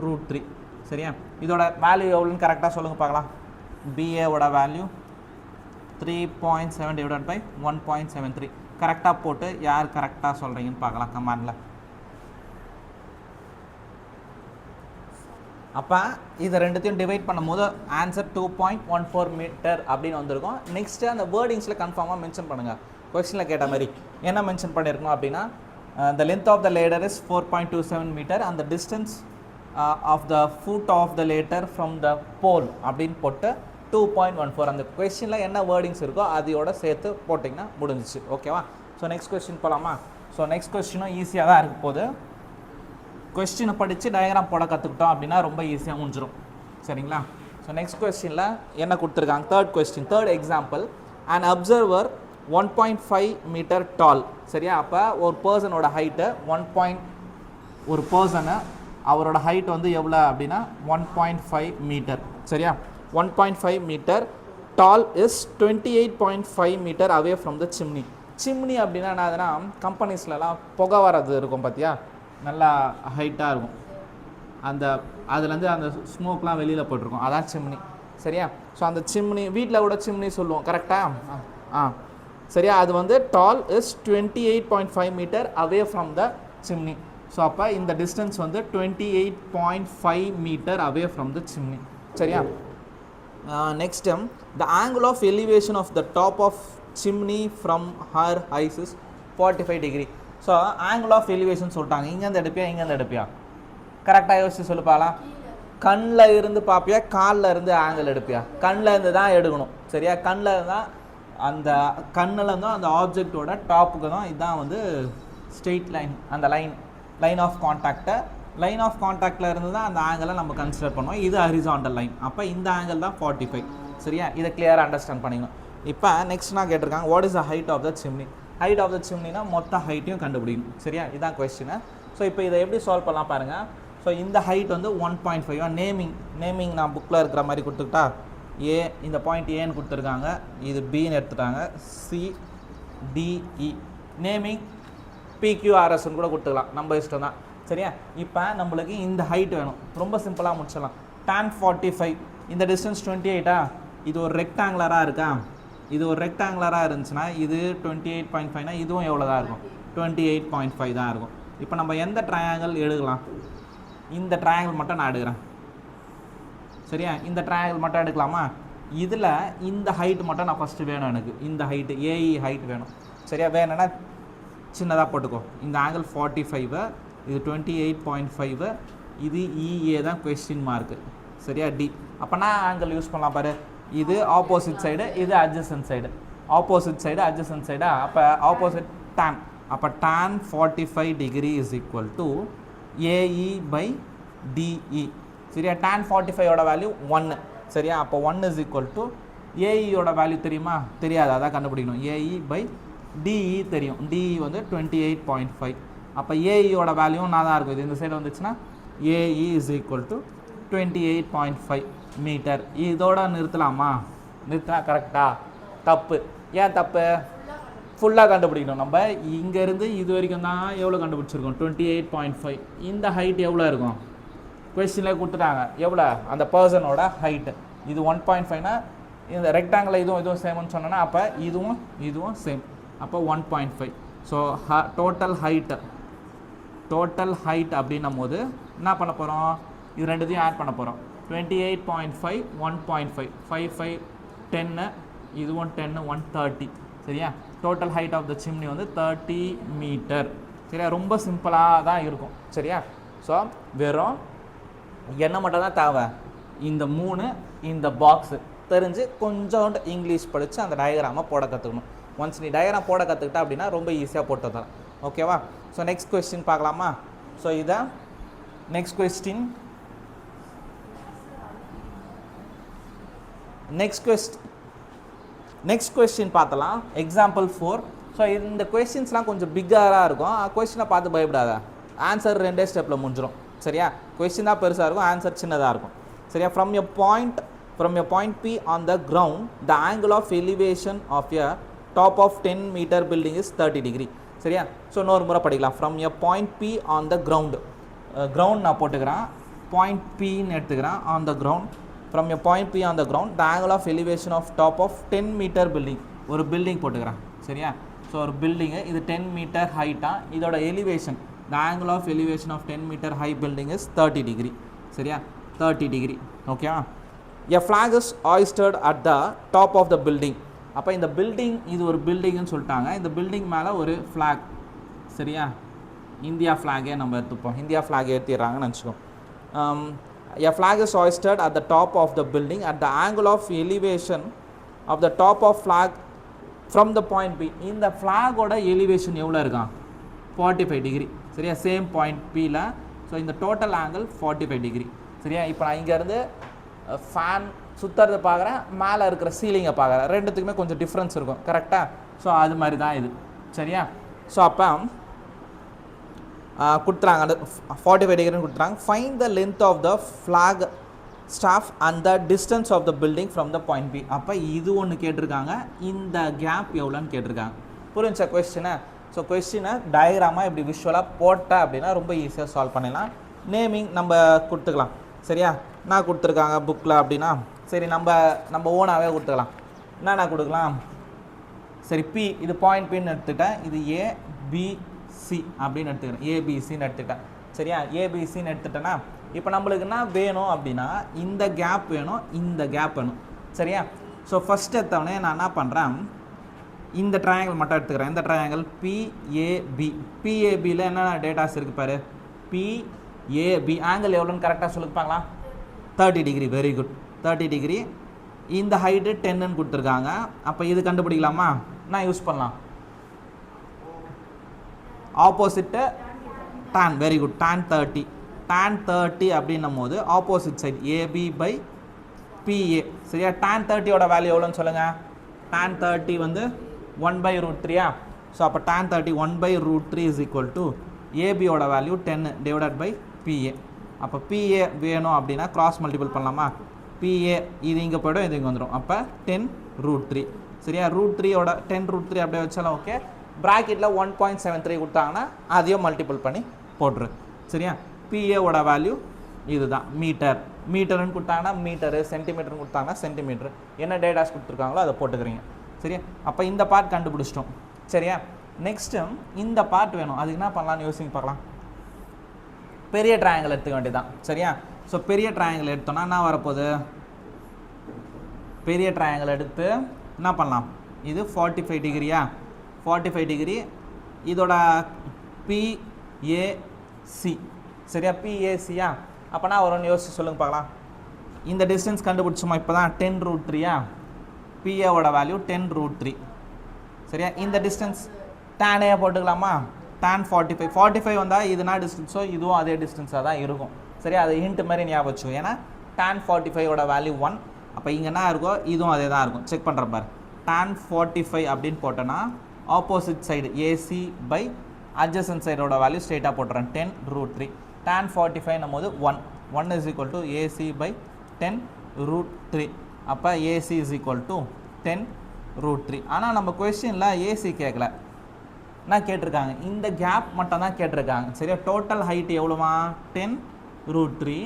√3, சரியா? இதோட வேல்யூ எவ்வளோன்னு கரெக்டாக சொல்லுங்கள் பார்க்கலாம். BAவோட வேல்யூ 3.7 டிவைடட் பை 1.73. கரெக்டாக போட்டு யார் கரெக்டாக சொல்கிறீங்கன்னு பார்க்கலாம் கமெண்டில். அப்போ இதை ரெண்டுத்தையும் டிவைட் பண்ணும்போது ஆன்சர் 2.14 மீட்டர் அப்படின்னு வந்திருக்கும். நெக்ஸ்ட்டு அந்த வேர்டிங்ஸில் கன்ஃபார்மாக மென்ஷன் பண்ணுங்கள். கொஸ்டினில் கேட்ட மாதிரி என்ன மென்ஷன் பண்ணியிருக்கணும் அப்படின்னா, the length of the ladder is 4.27 meter and the distance of the foot of the ladder from the pole அப்படின்னு போட்டு 2.14. அந்த கொஸ்டினில் என்ன வேர்டிங்ஸ் இருக்கோ அதையோட சேர்த்து போட்டிங்கன்னா முடிஞ்சிச்சு. ஓகேவா? ஸோ நெக்ஸ்ட் கொஸ்டின் போகலாமா? ஸோ நெக்ஸ்ட் கொஸ்டினும் ஈஸியாக தான் இருக்க போகுது. கொஸ்டினை படித்து டயக்ராம் போட கற்றுக்கிட்டோம் அப்படின்னா ரொம்ப ஈஸியாக முடிஞ்சிடும், சரிங்களா? ஸோ நெக்ஸ்ட் கொஸ்டினில் என்ன கொடுத்துருக்காங்க? Third question, third example. And observer 1.5 metre tall, சரியா? அப்போ ஒரு பர்சனோட ஹைட்டு ஒரு பர்சனை அவரோட ஹைட் வந்து எவ்வளோ அப்படின்னா 1.5 மீட்டர், சரியா? 1.5 metre tall is 28.5 metre away from the chimney. Chimney அப்படின்னா என்னதுன்னா, கம்பெனிஸ்லலாம் புகை வரது இருக்கும் பார்த்தியா, நல்லா ஹைட்டாக இருக்கும், அந்த அதுலேருந்து அந்த ஸ்மோக்லாம் வெளியில் போட்டிருக்கும், அதான் சிம்னி, சரியா? ஸோ அந்த சிம்னி வீட்டில் கூட சிம்னி சொல்லுவோம், கரெக்டாக? சரியா? அது வந்து tall is 28.5 metre away from the chimney. So அப்போ இந்த டிஸ்டன்ஸ் வந்து 28.5 metre away from the chimney, சரியா? Next, the angle of elevation of the top of chimney from her eyes is 45 degree. So angle of elevation சொல்லிட்டாங்க. இங்கேருந்து எடுப்பியா? கரெக்டாக யோசிச்சு சொல்லுப்பாளா? கண்ணில் இருந்து பார்ப்பியா, காலில் இருந்து ஆங்கிள் எடுப்பியா? கண்ணில் இருந்து தான் எடுக்கணும், சரியா? கண்ணில் இருந்தால் அந்த கண்ணில் தான் அந்த ஆப்ஜெக்டோட டாப்புக்கு தான் இதுதான் வந்து ஸ்ட்ரெயிட் லைன், அந்த லைன் ஆஃப் கான்டாக்டை லைன் ஆஃப் கான்டாக்டில் இருந்து தான் அந்த ஆங்கிளை நம்ம கன்சிடர் பண்ணுவோம். இது ஹரிசாண்டல் லைன். அப்போ இந்த ஆங்கிள் தான் 45, சரியா? இதை கிளியராக அண்டர்ஸ்டாண்ட் பண்ணிக்கணும். இப்போ நெக்ஸ்ட் நான் கேட்டிருக்காங்க, what is the height of the chimney? Height of the சிம்னினா மொத்த ஹைட்டையும் கண்டுபிடிக்கணும், சரியா? இதான் கொஸ்டின். ஸோ இப்போ இதை எப்படி சால்வ் பண்ணலாம் பாருங்கள். ஸோ இந்த ஹைட் வந்து 1.5. நேமிங் நான் புக்கில் இருக்கிற மாதிரி கொடுத்துக்கிட்டா, ஏ, இந்த பாயிண்ட் ஏன்னு கொடுத்துருக்காங்க, இது பின்னு எடுத்துட்டாங்க, CDE. நேமிங் PQRSன்னு கூட கொடுத்துக்கலாம், நம்ம இஷ்டம் தான், சரியா? இப்போ நம்மளுக்கு இந்த ஹைட் வேணும். ரொம்ப சிம்பிளாக முடிச்சிடலாம். tan 45, இந்த டிஸ்டன்ஸ் 28. இது ஒரு ரெக்டாங்குலராக இருக்கா? இது ஒரு ரெக்டாங்குலராக இருந்துச்சுன்னா இது 28.5னா இதுவும் எவ்வளோ தான் இருக்கும்? 28.5 தான் இருக்கும். இப்போ நம்ம எந்த ட்ரையாங்கிள் எடுக்கலாம்? இந்த ட்ரையாங்கிள் மட்டும் நான் எடுக்கிறேன், சரியா? இந்த ட்ரையாங்கிள் மட்டும் எடுக்கலாமா? இதில் இந்த ஹைட் மட்டும் நான் ஃபஸ்ட்டு வேணும், எனக்கு இந்த ஹைட்டு AE ஹைட் வேணும், சரியா? வேணும்னா சின்னதாக போட்டுக்கோ. இந்த ஆங்கிள் 45, இது 28.5, இது EA தான் கொஸ்டின் மார்க்கு, சரியா? D. அப்போனா ஆங்கிள் யூஸ் பண்ணலாம் பாரு. இது ஆப்போசிட் சைடு, இது adjacent side. Opposite side adjacent சைடா? அப்போ ஆப்போசிட் tan. அப்போ tan 45 degree is equal to AE by DE, சரியா? tan 45யோட வேல்யூ 1, சரியா? அப்போ 1 இஸ் ஈக்குவல் டு AEயோட வேல்யூ தெரியுமா? தெரியாது, அதான் கண்டுபிடிக்கணும். AE பை DE தெரியும். DE வந்து 28.5. அப்போ AEயோட வேல்யூ நான் தான் இருக்கும். இது இந்த சைடு வந்துச்சுன்னா AE is equal to 28.5 metre. இதோட நிறுத்தலாமா? நிறுத்தினா கரெக்டா? தப்பு. ஏன் தப்பு? ஃபுல்லாக கண்டுபிடிக்கணும். நம்ம இங்கேருந்து இது வரைக்கும் தான் எவ்வளோ கண்டுபிடிச்சிருக்கோம்? 28.5. இந்த ஹைட் எவ்வளோ இருக்கும்? கொஸ்டினில் கொடுத்துட்டாங்க எவ்வளோ? அந்த பர்சனோட ஹைட்டு. இது 1.5னா இந்த ரெக்டாங்கில் இதுவும் சேம்னு சொன்னோன்னா அப்போ இதுவும் சேம். அப்போ 1.5. ஸோ டோட்டல் ஹைட் அப்படின்னும் போது என்ன பண்ண போகிறோம்? இது ரெண்டுத்தையும் ஆட் பண்ண போகிறோம். 28.5 1.5 5 5 10, இதுவும் 10 130, சரியா? Total height of the chimney வந்து 30 மீட்டர், சரியா, ரொம்ப சிம்பிளாக தான் இருக்கும். சரியா, ஸோ வெறும் என்ன மட்டும் தான் தேவை, இந்த 3 இந்த பாக்ஸு தெரிஞ்சு கொஞ்சோண்டு இங்கிலீஷ் படித்து அந்த டயக்ராமை போட கற்றுக்கணும். ஒன்ஸ் நீ டயக்ராம் போட கற்றுக்கிட்டா அப்படின்னா ரொம்ப ஈஸியாக போட்டு தரேன். ஓகேவா? ஸோ நெக்ஸ்ட் கொஸ்டின் பார்க்கலாமா? ஸோ இதை நெக்ஸ்ட் கொஸ்டின் பார்த்தலாம். எக்ஸாம்பிள் 4. ஸோ இந்த கொஸ்டின்ஸ்லாம் கொஞ்சம் பிக்கராக இருக்கும். கொஸ்டினை பார்த்து பயப்படாத, ஆன்சர் 2 ஸ்டெப்பில் முடிஞ்சிடும். சரியா, கொஸ்டின் தான் பெருசாக இருக்கும், ஆன்சர் சின்னதாக இருக்கும். சரியா, from a point P on the ground, the angle of elevation of a top of 10-meter building is 30 degree. சரியா, ஸோ இன்னொரு முறை படிக்கலாம். from a point P on the ground, ground நான் போட்டுக்கிறேன், point Pன்னு எடுத்துக்கிறேன், on the ground, from a point P on the ground, the angle of elevation of top of 10-meter building, ஒரு building போட்டுக்கிறேன். சரியா, ஸோ ஒரு பில்டிங்கு இது 10 metre ஹைட்டாக, இதோட elevation, the angle of elevation of 10-meter high building is 30 degree. சரியா, 30 degree. ஓகேவா? a flag is hoisted at the top of the building. அப்போ இந்த பில்டிங், இது ஒரு பில்டிங்னு சொல்லிட்டாங்க, இந்த பில்டிங் மேலே ஒரு ஃப்ளாக். சரியா, இந்தியா ஃப்ளாகே நம்ம எடுத்துப்போம், இந்தியா ஃப்ளாக் ஏற்றிடுறாங்கன்னு நினச்சிக்கோ. a flag is hoisted at the top of the building at the angle of elevation of the top of flag from the point P. இந்த ஃப்ளாகோட எலிவேஷன் எவ்வளோ இருக்கான்? 45 டிகிரி. சரியா, சேம் பாயிண்ட் Pயில். ஸோ இந்த total angle 45 degree. சரியா, இப்போ நான் இங்கேருந்து fan சுற்றுறது பார்க்குறேன், மேலே இருக்கிற சீலிங்கை பார்க்குறேன், ரெண்டுத்துக்குமே கொஞ்சம் டிஃப்ரென்ஸ் இருக்கும். கரெக்டாக? ஸோ அது மாதிரி தான் இது. சரியா, ஸோ அப்போ கொடுத்துறாங்க, அந்த 45 டிகிரின்னு கொடுத்துறாங்க. Find the length of the flag staff and the distance of the building from the point B. அப்போ இது ஒன்று கேட்டிருக்காங்க, இந்த கேப் எவ்வளோன்னு கேட்டிருக்காங்க. புரிஞ்சா கொஸ்டினை? ஸோ கொஸ்டினை டயக்ராமாக இப்படி விஷுவலாக போட்டால் அப்படின்னா ரொம்ப ஈஸியாக சால்வ் பண்ணிடலாம். நேமிங் நம்ம கொடுத்துக்கலாம். சரியா, நான் கொடுத்துருக்காங்க புக்கில் அப்படின்னா சரி, நம்ம ஓனாகவே கொடுத்துக்கலாம். என்னென்ன கொடுக்கலாம்? சரி, பி, இது பாயிண்ட் பின்னு எடுத்துக்கிட்டேன், இது ஏபிசி அப்படின்னு எடுத்துக்கிறேன், ஏபிசின்னு எடுத்துக்கிட்டேன். சரியா, ஏபிசின்னு எடுத்துட்டேன்னா இப்போ நம்மளுக்கு என்ன வேணும் அப்படின்னா இந்த கேப் வேணும், இந்த கேப் வேணும். சரியா, ஸோ ஃபஸ்ட் எடுத்தவொடனே நான் என்ன பண்ணுறேன், இந்த ட்ரையாங்கிள் மட்டும் எடுத்துக்கிறேன். இந்த ட்ரையாங்கிள் பிஏபி. பிஏபியில் என்னென்ன டேட்டாஸ் இருக்குது பாரு. பிஏபி ஆங்கிள் எவ்வளோன்னு கரெக்டாக சொல்லிப்பாங்களா? 30 டிகிரி. Very good, 30 degree. இந்த ஹைட்டு 10ன்னு கொடுத்துருக்காங்க. அப்போ இது கண்டுபிடிக்கலாமா? நான் யூஸ் பண்ணலாம் opposite tan. Very good, tan 30. tan 30 அப்படின்னும் போது opposite side AB by BA. சரியா, tan 30யோட வேல்யூ எவ்வளோன்னு சொல்லுங்கள்? tan 30 வந்து 1/√3. ஸோ அப்போ tan 30 1/√3 இஸ் ஈக்குவல் டு ஏபியோட வேல்யூ 10 டிவைடட் பை பிஏ. அப்போ பிஏ வேணும் அப்படின்னா கிராஸ் மல்டிபிள் பண்ணலாமா? பிஏ இது இங்கே போய்டும், இது இங்கே வந்துடும். அப்போ 10√3. சரியா, √3யோட 10√3 அப்படியே வச்சாலும் ஓகே. ப்ராக்கெட்டில் 1.73 கொடுத்தாங்கன்னா அதையும் மல்டிபிள் பண்ணி போட்டுரு. சரியா, பிஏவோட வேல்யூ இதுதான், மீட்டர்னு கொடுத்தாங்கன்னா மீட்டரு, சென்டிமீட்டர்னு கொடுத்தாங்கன்னா சென்டிமீட்டர். என்ன டேட்டாஸ் கொடுத்துருக்காங்களோ அதை போட்டுக்கிறீங்க. சரியா, அப்போ இந்த பார்ட் கண்டுபிடிச்சிட்டோம். சரியா, நெக்ஸ்ட்டு இந்த பார்ட் வேணும், அதுக்கு என்ன பண்ணலான்னு யோசிங்க பார்க்கலாம். பெரிய ட்ரையாங்கிள் எடுத்துக்க வேண்டியதான். சரியா, ஸோ பெரிய ட்ரையாங்கிள் எடுத்தோன்னா என்ன வரப்போகுது? பெரிய ட்ரையாங்கிள் எடுத்து என்ன பண்ணலாம்? இது 45 டிகிரியா? 45 டிகிரி. இதோட பிஏசி. சரியா, பிஏசியா? அப்போ நான் ஒரு யோசிச்சு சொல்லுங்க பார்க்கலாம். இந்த டிஸ்டன்ஸ் கண்டுபிடிச்சோமா இப்போ தான்? 10√3. பிஏவோட வேல்யூ 10√3. சரியா, இந்த டிஸ்டன்ஸ் டேனே போட்டுக்கலாமா? tan 45. 45 வந்தால் இதுனா டிஸ்டன்ஸோ இதுவும் அதே டிஸ்டன்ஸாக தான் இருக்கும். சரியா, அது ஹிண்ட் மாதிரி ஞாபகம் வச்சு. ஏன்னா tan 45ஓட வேல்யூ 1. அப்போ இங்கே என்ன இருக்கோ இதுவும் அதே தான் இருக்கும். செக் பண்ணுற பாரு. tan 45 அப்படின்னு போட்டோன்னா opposite side AC by adjacent சைடோட வேல்யூ ஸ்ட்ரெயிட்டாக போட்டுறேன், 10√3. tan 45 போது 1 is equal to AC by 10√3. அப்போ ஏசி இஸ் ஈக்குவல் டு 10√3. ஆனால் நம்ம கொஸ்டினில் ஏசி கேட்கல, நான் கேட்டிருக்காங்க இந்த கேப் மட்டும் தான் கேட்டிருக்காங்க. சரியா, டோட்டல் ஹைட் எவ்வளோவா? 10√3.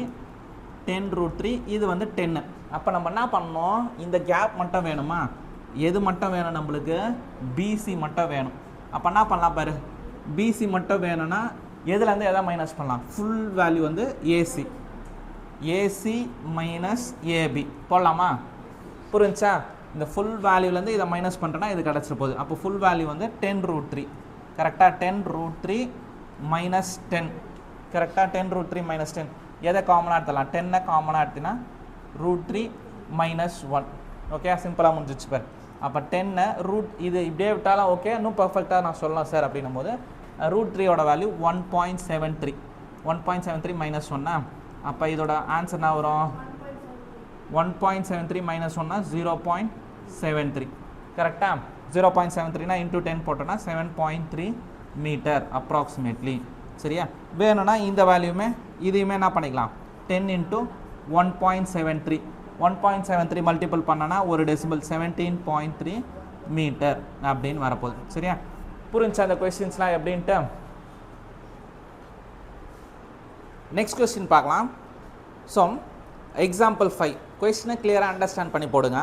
10√3 இது வந்து 10. அப்போ நம்ம என்ன பண்ணணும்? இந்த கேப் மட்டும் வேணுமா? எது மட்டும் வேணும் நம்மளுக்கு? பிசி மட்டும் வேணும். அப்போ என்ன பண்ணலாம் பாரு, பிசி மட்டும் வேணும்னா எதுலேருந்து எதை மைனஸ் பண்ணலாம்? ஃபுல் வேல்யூ வந்து ஏசி, ஏசி மைனஸ் ஏபி போடலாமா? புரிஞ்சா? இந்த ஃபுல் வேல்யூலேருந்து இதை மைனஸ் பண்ணுறேன்னா இது கிடச்சிட்டு போகுது. அப்போ ஃபுல் வேல்யூ வந்து 10√3. கரெக்டாக 10√3 minus 10 கரெக்டாக 10 root 3 minus 10 எதை காமனாக எடுத்துடலாம் 10 காமனாக எடுத்தினா root 3 minus 1 ஓகே சிம்பிளாக முடிஞ்சிச்சு பார் அப்போ 10 ரூட் இது இப்படியே விட்டாலும் ஓகே இன்னும் பர்ஃபெக்டாக நான் சொல்லலாம் சார் அப்படின்னும் போது root 3 வேல்யூ 1.73 minus 1 அப்போ இதோட ஆன்சர் என்ன வரும் 1.73 minus 1 0.73 கரெக்டாக 0.73 into 10 போட்டோன்னா 7.3 மீட்டர் அப்ராக்சிமேட்லி சரியா வேணும்னா இந்த வேல்யூமே இதையுமே என்ன பண்ணிக்கலாம் 10 into 1.73 மல்டிபிள் பண்ணனா ஒரு டெசிபிள் 17.3 மீட்டர் அப்படின்னு வரப்போகுது சரியா புரிஞ்சா அந்த கொஸ்டின்ஸ்லாம் எப்படின்ட்டு நெக்ஸ்ட் கொஸ்டின் பார்க்கலாம் ஸோ எக்ஸாம்பிள் 5 கொஸ்டினை கிளியராக அண்டர்ஸ்டாண்ட் பண்ணி போடுங்க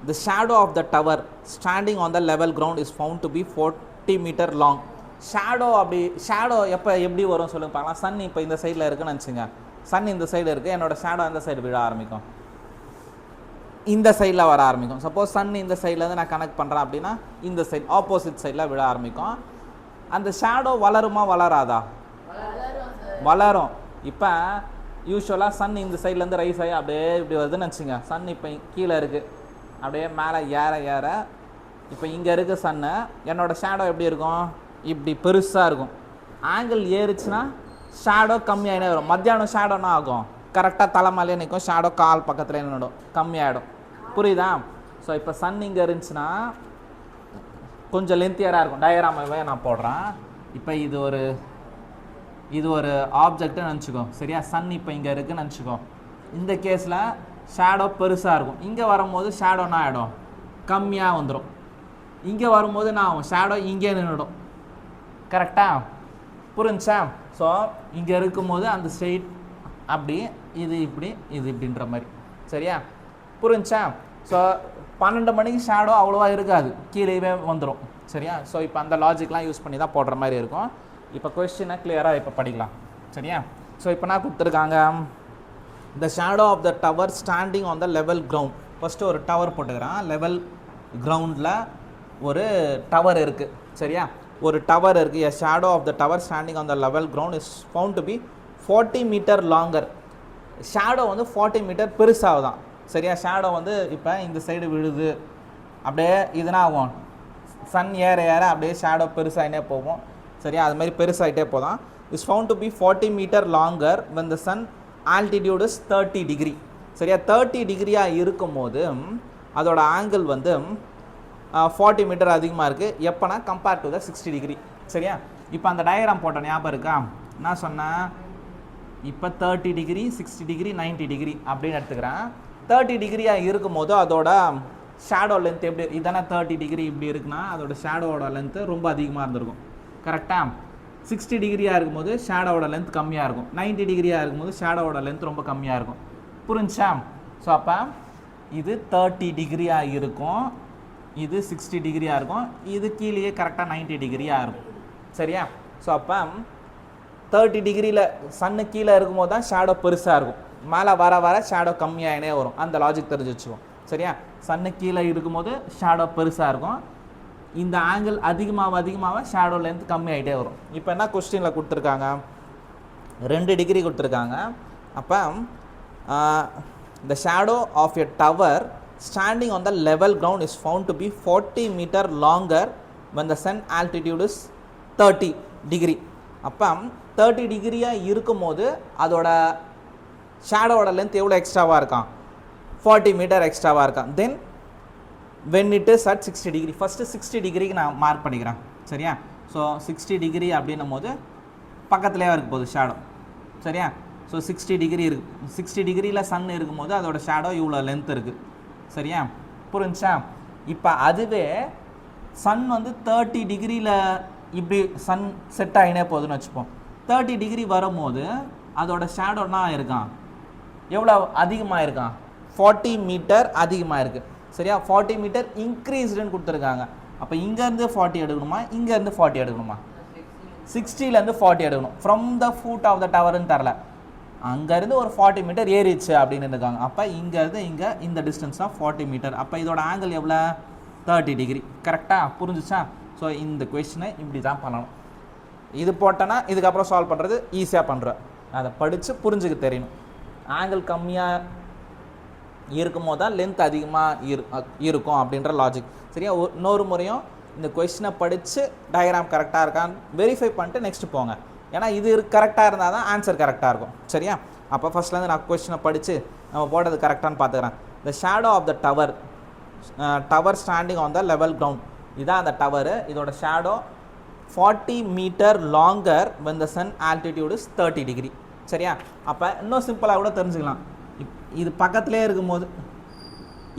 the shadow of the tower standing on the level ground is found to be 40 meter long shadow எப்போ எப்படி வரும் சொல்லுங்க பார்க்கலாம் சன் இப்போ இந்த சைடில் இருக்குன்னு நினச்சிங்க சன் இந்த சைடு இருக்குது என்னோட ஷேடோ அந்த சைடு விழ ஆரம்பிக்கும் இந்த சைடில் வர ஆரம்பிக்கும் சப்போஸ் சன் இந்த சைட்லேருந்து நான் கனெக்ட் பண்ணுறேன் அப்படின்னா இந்த சைட் ஆப்போசிட் சைடில் விழ ஆரம்பிக்கும் அந்த ஷேடோ வளருமா வளராதா வளரும் இப்போ யூஸ்வலாக சன் இந்த சைட்லேருந்து ரைஸ் ஆகி அப்படியே இப்படி வருதுன்னு நினச்சிங்க சன் இப்போ கீழே இருக்குது அப்படியே மேலே ஏற இப்போ இங்கே இருக்க சன்னு என்னோடய ஷேடோ எப்படி இருக்கும் இப்படி பெருசாக இருக்கும் ஆங்கிள் ஏறிச்சுன்னா ஷேடோ கம்மியாகினே வரும் மத்தியானம் ஷேடோன்னா ஆகும் கரெக்டாக தலைமையிலே நிற்கும் ஷேடோ கால் பக்கத்தில் நின்றுடும் கம்மியாகிடும் புரியுதா ஸோ இப்போ சன் இங்கே இருந்துச்சுன்னா கொஞ்சம் லென்த்தியராக இருக்கும் டயராமாவே நான் போடுறேன் இப்போ இது ஒரு ஆப்ஜெக்ட்னு நினச்சிக்கோ சரியா சன் இப்போ இங்கே இருக்குன்னு நினச்சிக்கோ இந்த கேஸில் ஷேடோ பெருசாக இருக்கும் இங்கே வரும்போது ஷேடோனா ஆகிடும் கம்மியாக வந்துடும் இங்கே வரும்போது நான் ஆகும் ஷேடோ இங்கே நின்றுடும் கரெக்டாக புரிஞ்சா ஸோ இங்கே இருக்கும்போது அந்த ஸ்ட்ரெயிட் அப்படி இது இப்படின்ற மாதிரி சரியா புரிஞ்சா ஸோ 12 மணிக்கு ஷேடோ அவ்வளோவா இருக்காது கீழேவே வந்துடும் சரியா ஸோ இப்போ அந்த லாஜிக்லாம் யூஸ் பண்ணி தான் போடுற மாதிரி இருக்கும் இப்போ கொஸ்டினை கிளியராக இப்போ படிக்கலாம் சரியா ஸோ இப்போ நான் கொடுத்துருக்காங்க the shadow of the tower standing on the level ground first ஒரு டவர் போட்டுக்கிறேன் லெவல் கிரவுண்டில் ஒரு டவர் இருக்குது சரியா ஒரு டவர் இருக்குது a shadow of the tower standing on the level ground is found to be 40 meter longer shadow வந்து 40 metre பெருசாகுதான் சரியா ஷேடோ வந்து இப்போ இந்த சைடு விழுது அப்படியே இதுனா ஆகும் சன் ஏற அப்படியே ஷேடோ பெருசாகினே போகும் சரியா அது மாதிரி பெருசாகிட்டே போதான் is found to be 40 metre longer when the sun altitude is 30 degree சரியா 30 டிகிரியாக இருக்கும்போது அதோட ஆங்கிள் வந்து 40 மீட்டர் அதிகமாக இருக்குது எப்போனா கம்பேர்ட் டு த 60 டிகிரி சரியா இப்போ அந்த டயக்ராம் போட்ட ஞாபகம் இருக்கா நான் சொன்னேன் இப்போ 30 டிகிரி 60 டிகிரி 90 டிகிரி அப்படின்னு எடுத்துக்கிறேன் 30 டிகிரியாக இருக்கும்போது அதோட ஷேடோ லென்த் எப்படி இதானே 30 டிகிரி இப்படி இருக்குன்னா அதோட ஷேடோவோட லென்த்து ரொம்ப அதிகமாக இருந்திருக்கும் கரெக்டாக 60 டிகிரியாக இருக்கும்போது ஷேடோவோட லென்த் கம்மியாக இருக்கும் 90 டிகிரியாக இருக்கும்போது ஷேடோவோட லென்த் ரொம்ப கம்மியாக இருக்கும் புரிஞ்சா ஸோ அப்போ இது 30 டிகிரியாக இருக்கும் இது 60 டிகிரியாக இருக்கும் இது கீழேயே கரெக்டாக 90 டிகிரியாக இருக்கும் சரியா ஸோ அப்போ 30 டிகிரியில் சன்னு கீழே இருக்கும்போது தான் ஷேடோ பெருசாக இருக்கும் மேலே வர ஷேடோ கம்மியாகினே வரும் அந்த லாஜிக் தெரிஞ்சு வச்சுக்கோம் சரியா சன்னு கீழே இருக்கும்போது ஷேடோ பெருசாக இருக்கும் இந்த ஆங்கிள் அதிகமாக ஷேடோ லென்த் கம்மியாகிட்டே வரும் இப்போ என்ன கொஸ்டினில் கொடுத்துருக்காங்க 2 டிகிரி கொடுத்துருக்காங்க அப்போ the shadow of a tower standing on the level ground is found to be 40 meter longer when the sun altitude is 30 degree அப்போ 30 டிகிரியாக இருக்கும்போது அதோட ஷேடோவோட லென்த் எவ்வளோ எக்ஸ்ட்ராவாக இருக்கான் 40 மீட்டர் எக்ஸ்ட்ராவாக இருக்கான் தென் when it is at 60 degree first 60 டிகிரிக்கு நான் மார்க் பண்ணிக்கிறேன் சரியா ஸோ 60 டிகிரி அப்படின்னும் போது பக்கத்துலேயே இருக்க போகுது ஷேடோ சரியா ஸோ 60 டிகிரி இருக்குது 60 டிகிரியில் சன் இருக்கும்போது அதோட ஷேடோ இவ்வளோ லென்த் இருக்குது சரியா புரிஞ்சா இப்போ அதுவே சன் வந்து 30 டிகிரியில் இப்படி சன் செட் ஆகினே போகுதுன்னு வச்சுப்போம் 30 டிகிரி வரும்போது அதோட ஷேடோனா இருக்கான் எவ்வளோ அதிகமாக இருக்கான் 40 மீட்டர் அதிகமாக இருக்குது சரியா 40 மீட்டர் இன்க்ரீஸ்டுன்னு கொடுத்துருக்காங்க அப்போ இங்கேருந்து 40 எடுக்கணுமா இங்கேருந்து 40 எடுக்கணுமா 60லேருந்து 40 எடுக்கணும் from the foot of the டவர்னு தரல அங்கேருந்து ஒரு 40 மீட்டர் ஏறிச்சு அப்படின்னு இருக்காங்க அப்போ இங்கேருந்து இங்கே இந்த டிஸ்டன்ஸ் தான் 40 மீட்டர் அப்போ இதோட ஆங்கிள் எவ்வளோ 30 டிகிரி கரெக்டாக புரிஞ்சிச்சா ஸோ இந்த கொஸ்டினை இப்படி தான் பண்ணணும் இது போட்டேன்னா இதுக்கப்புறம் சால்வ் பண்ணுறது ஈஸியாக பண்ணுறேன். அதை படித்து புரிஞ்சுக்க தெரியணும். ஆங்கிள் கம்மியாக இருக்கும் போது தான் லென்த் அதிகமாக இருக்கும் அப்படின்ற லாஜிக். சரியா? இன்னொரு முறையும் இந்த கொஸ்டினை படித்து டயக்ராம் கரெக்டாக இருக்கான்னு வெரிஃபை பண்ணிட்டு நெக்ஸ்ட்டு போங்க. ஏன்னா இது கரெக்டாக இருந்தால் தான் ஆன்சர் கரெக்டாக இருக்கும். சரியா? அப்போ ஃபஸ்ட்லேருந்து நான் கொஸ்டினை படித்து நம்ம போட்டது கரெக்டானு பார்த்துக்கிறேன். The shadow of the tower standing on the level ground. இதான் அந்த டவரு. இதோட shadow 40 metre longer when the sun altitude is 30 degree. சரியா? அப்போ இன்னும் சிம்பிளாக கூட தெரிஞ்சுக்கலாம். இது பக்கத்துலேயே இருக்கும்போது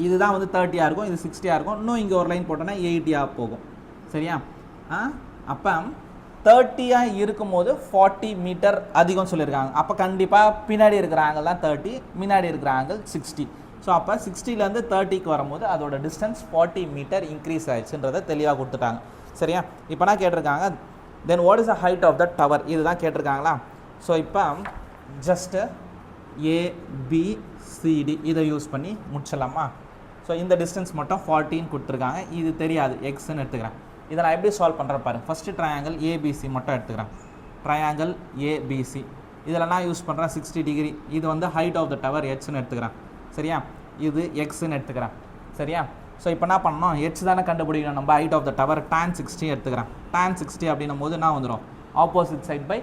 இதுதான் வந்து 30 இருக்கும், இது 60 இருக்கும். இன்னும் இங்கே ஒரு லைன் போட்டோன்னா 80 போகும். சரியா? அப்போ 30 இருக்கும்போது 40 மீட்டர் அதிகம் சொல்லியிருக்காங்க. அப்போ கண்டிப்பாக பின்னாடி இருக்கிற ஆங்கிள் தான் 30, முன்னாடி இருக்கிற ஆங்கிள் 60. ஸோ அப்போ 60லேருந்து 30க்கு வரும்போது அதோட டிஸ்டன்ஸ் 40 மீட்டர் இன்க்ரீஸ் ஆயிடுச்சுன்றதை தெளிவாக கொடுத்துட்டாங்க. சரியா? இப்போ நான் கேட்டிருக்காங்க then what is the height of the tower, இதுதான் கேட்டிருக்காங்களா. ஸோ இப்போ ஜஸ்ட்டு ABCD இதை யூஸ் பண்ணி முடிச்சிடலாமா. ஸோ இந்த டிஸ்டன்ஸ் மட்டும் 40ன்னு கொடுத்துருக்காங்க. இது தெரியாது, எக்ஸ்ன்னு எடுத்துக்கிறேன். இதை நான் எப்படி சால்வ் பண்ணுறேன் பாருங்கள். ஃபஸ்ட்டு ட்ரையாங்கிள் ABC மட்டும் எடுத்துக்கிறேன். ட்ரையாங்கிள் ABC இதில் நான் யூஸ் பண்ணுறேன் 60 டிகிரி. இது வந்து ஹைட் ஆஃப் த டவர் ஹெச்ன்னு எடுத்துக்கிறேன். சரியா? இது எக்ஸ்ன்னு எடுத்துக்கிறேன். சரியா? ஸோ இப்போ என்ன பண்ணணும், ஹெச் தானே கண்டுபிடிக்கணும் நம்ம. Height of the tower tan 60 எடுத்துக்கிறேன். tan 60 அப்படின்னும் போது என்ன வந்துடும், opposite side by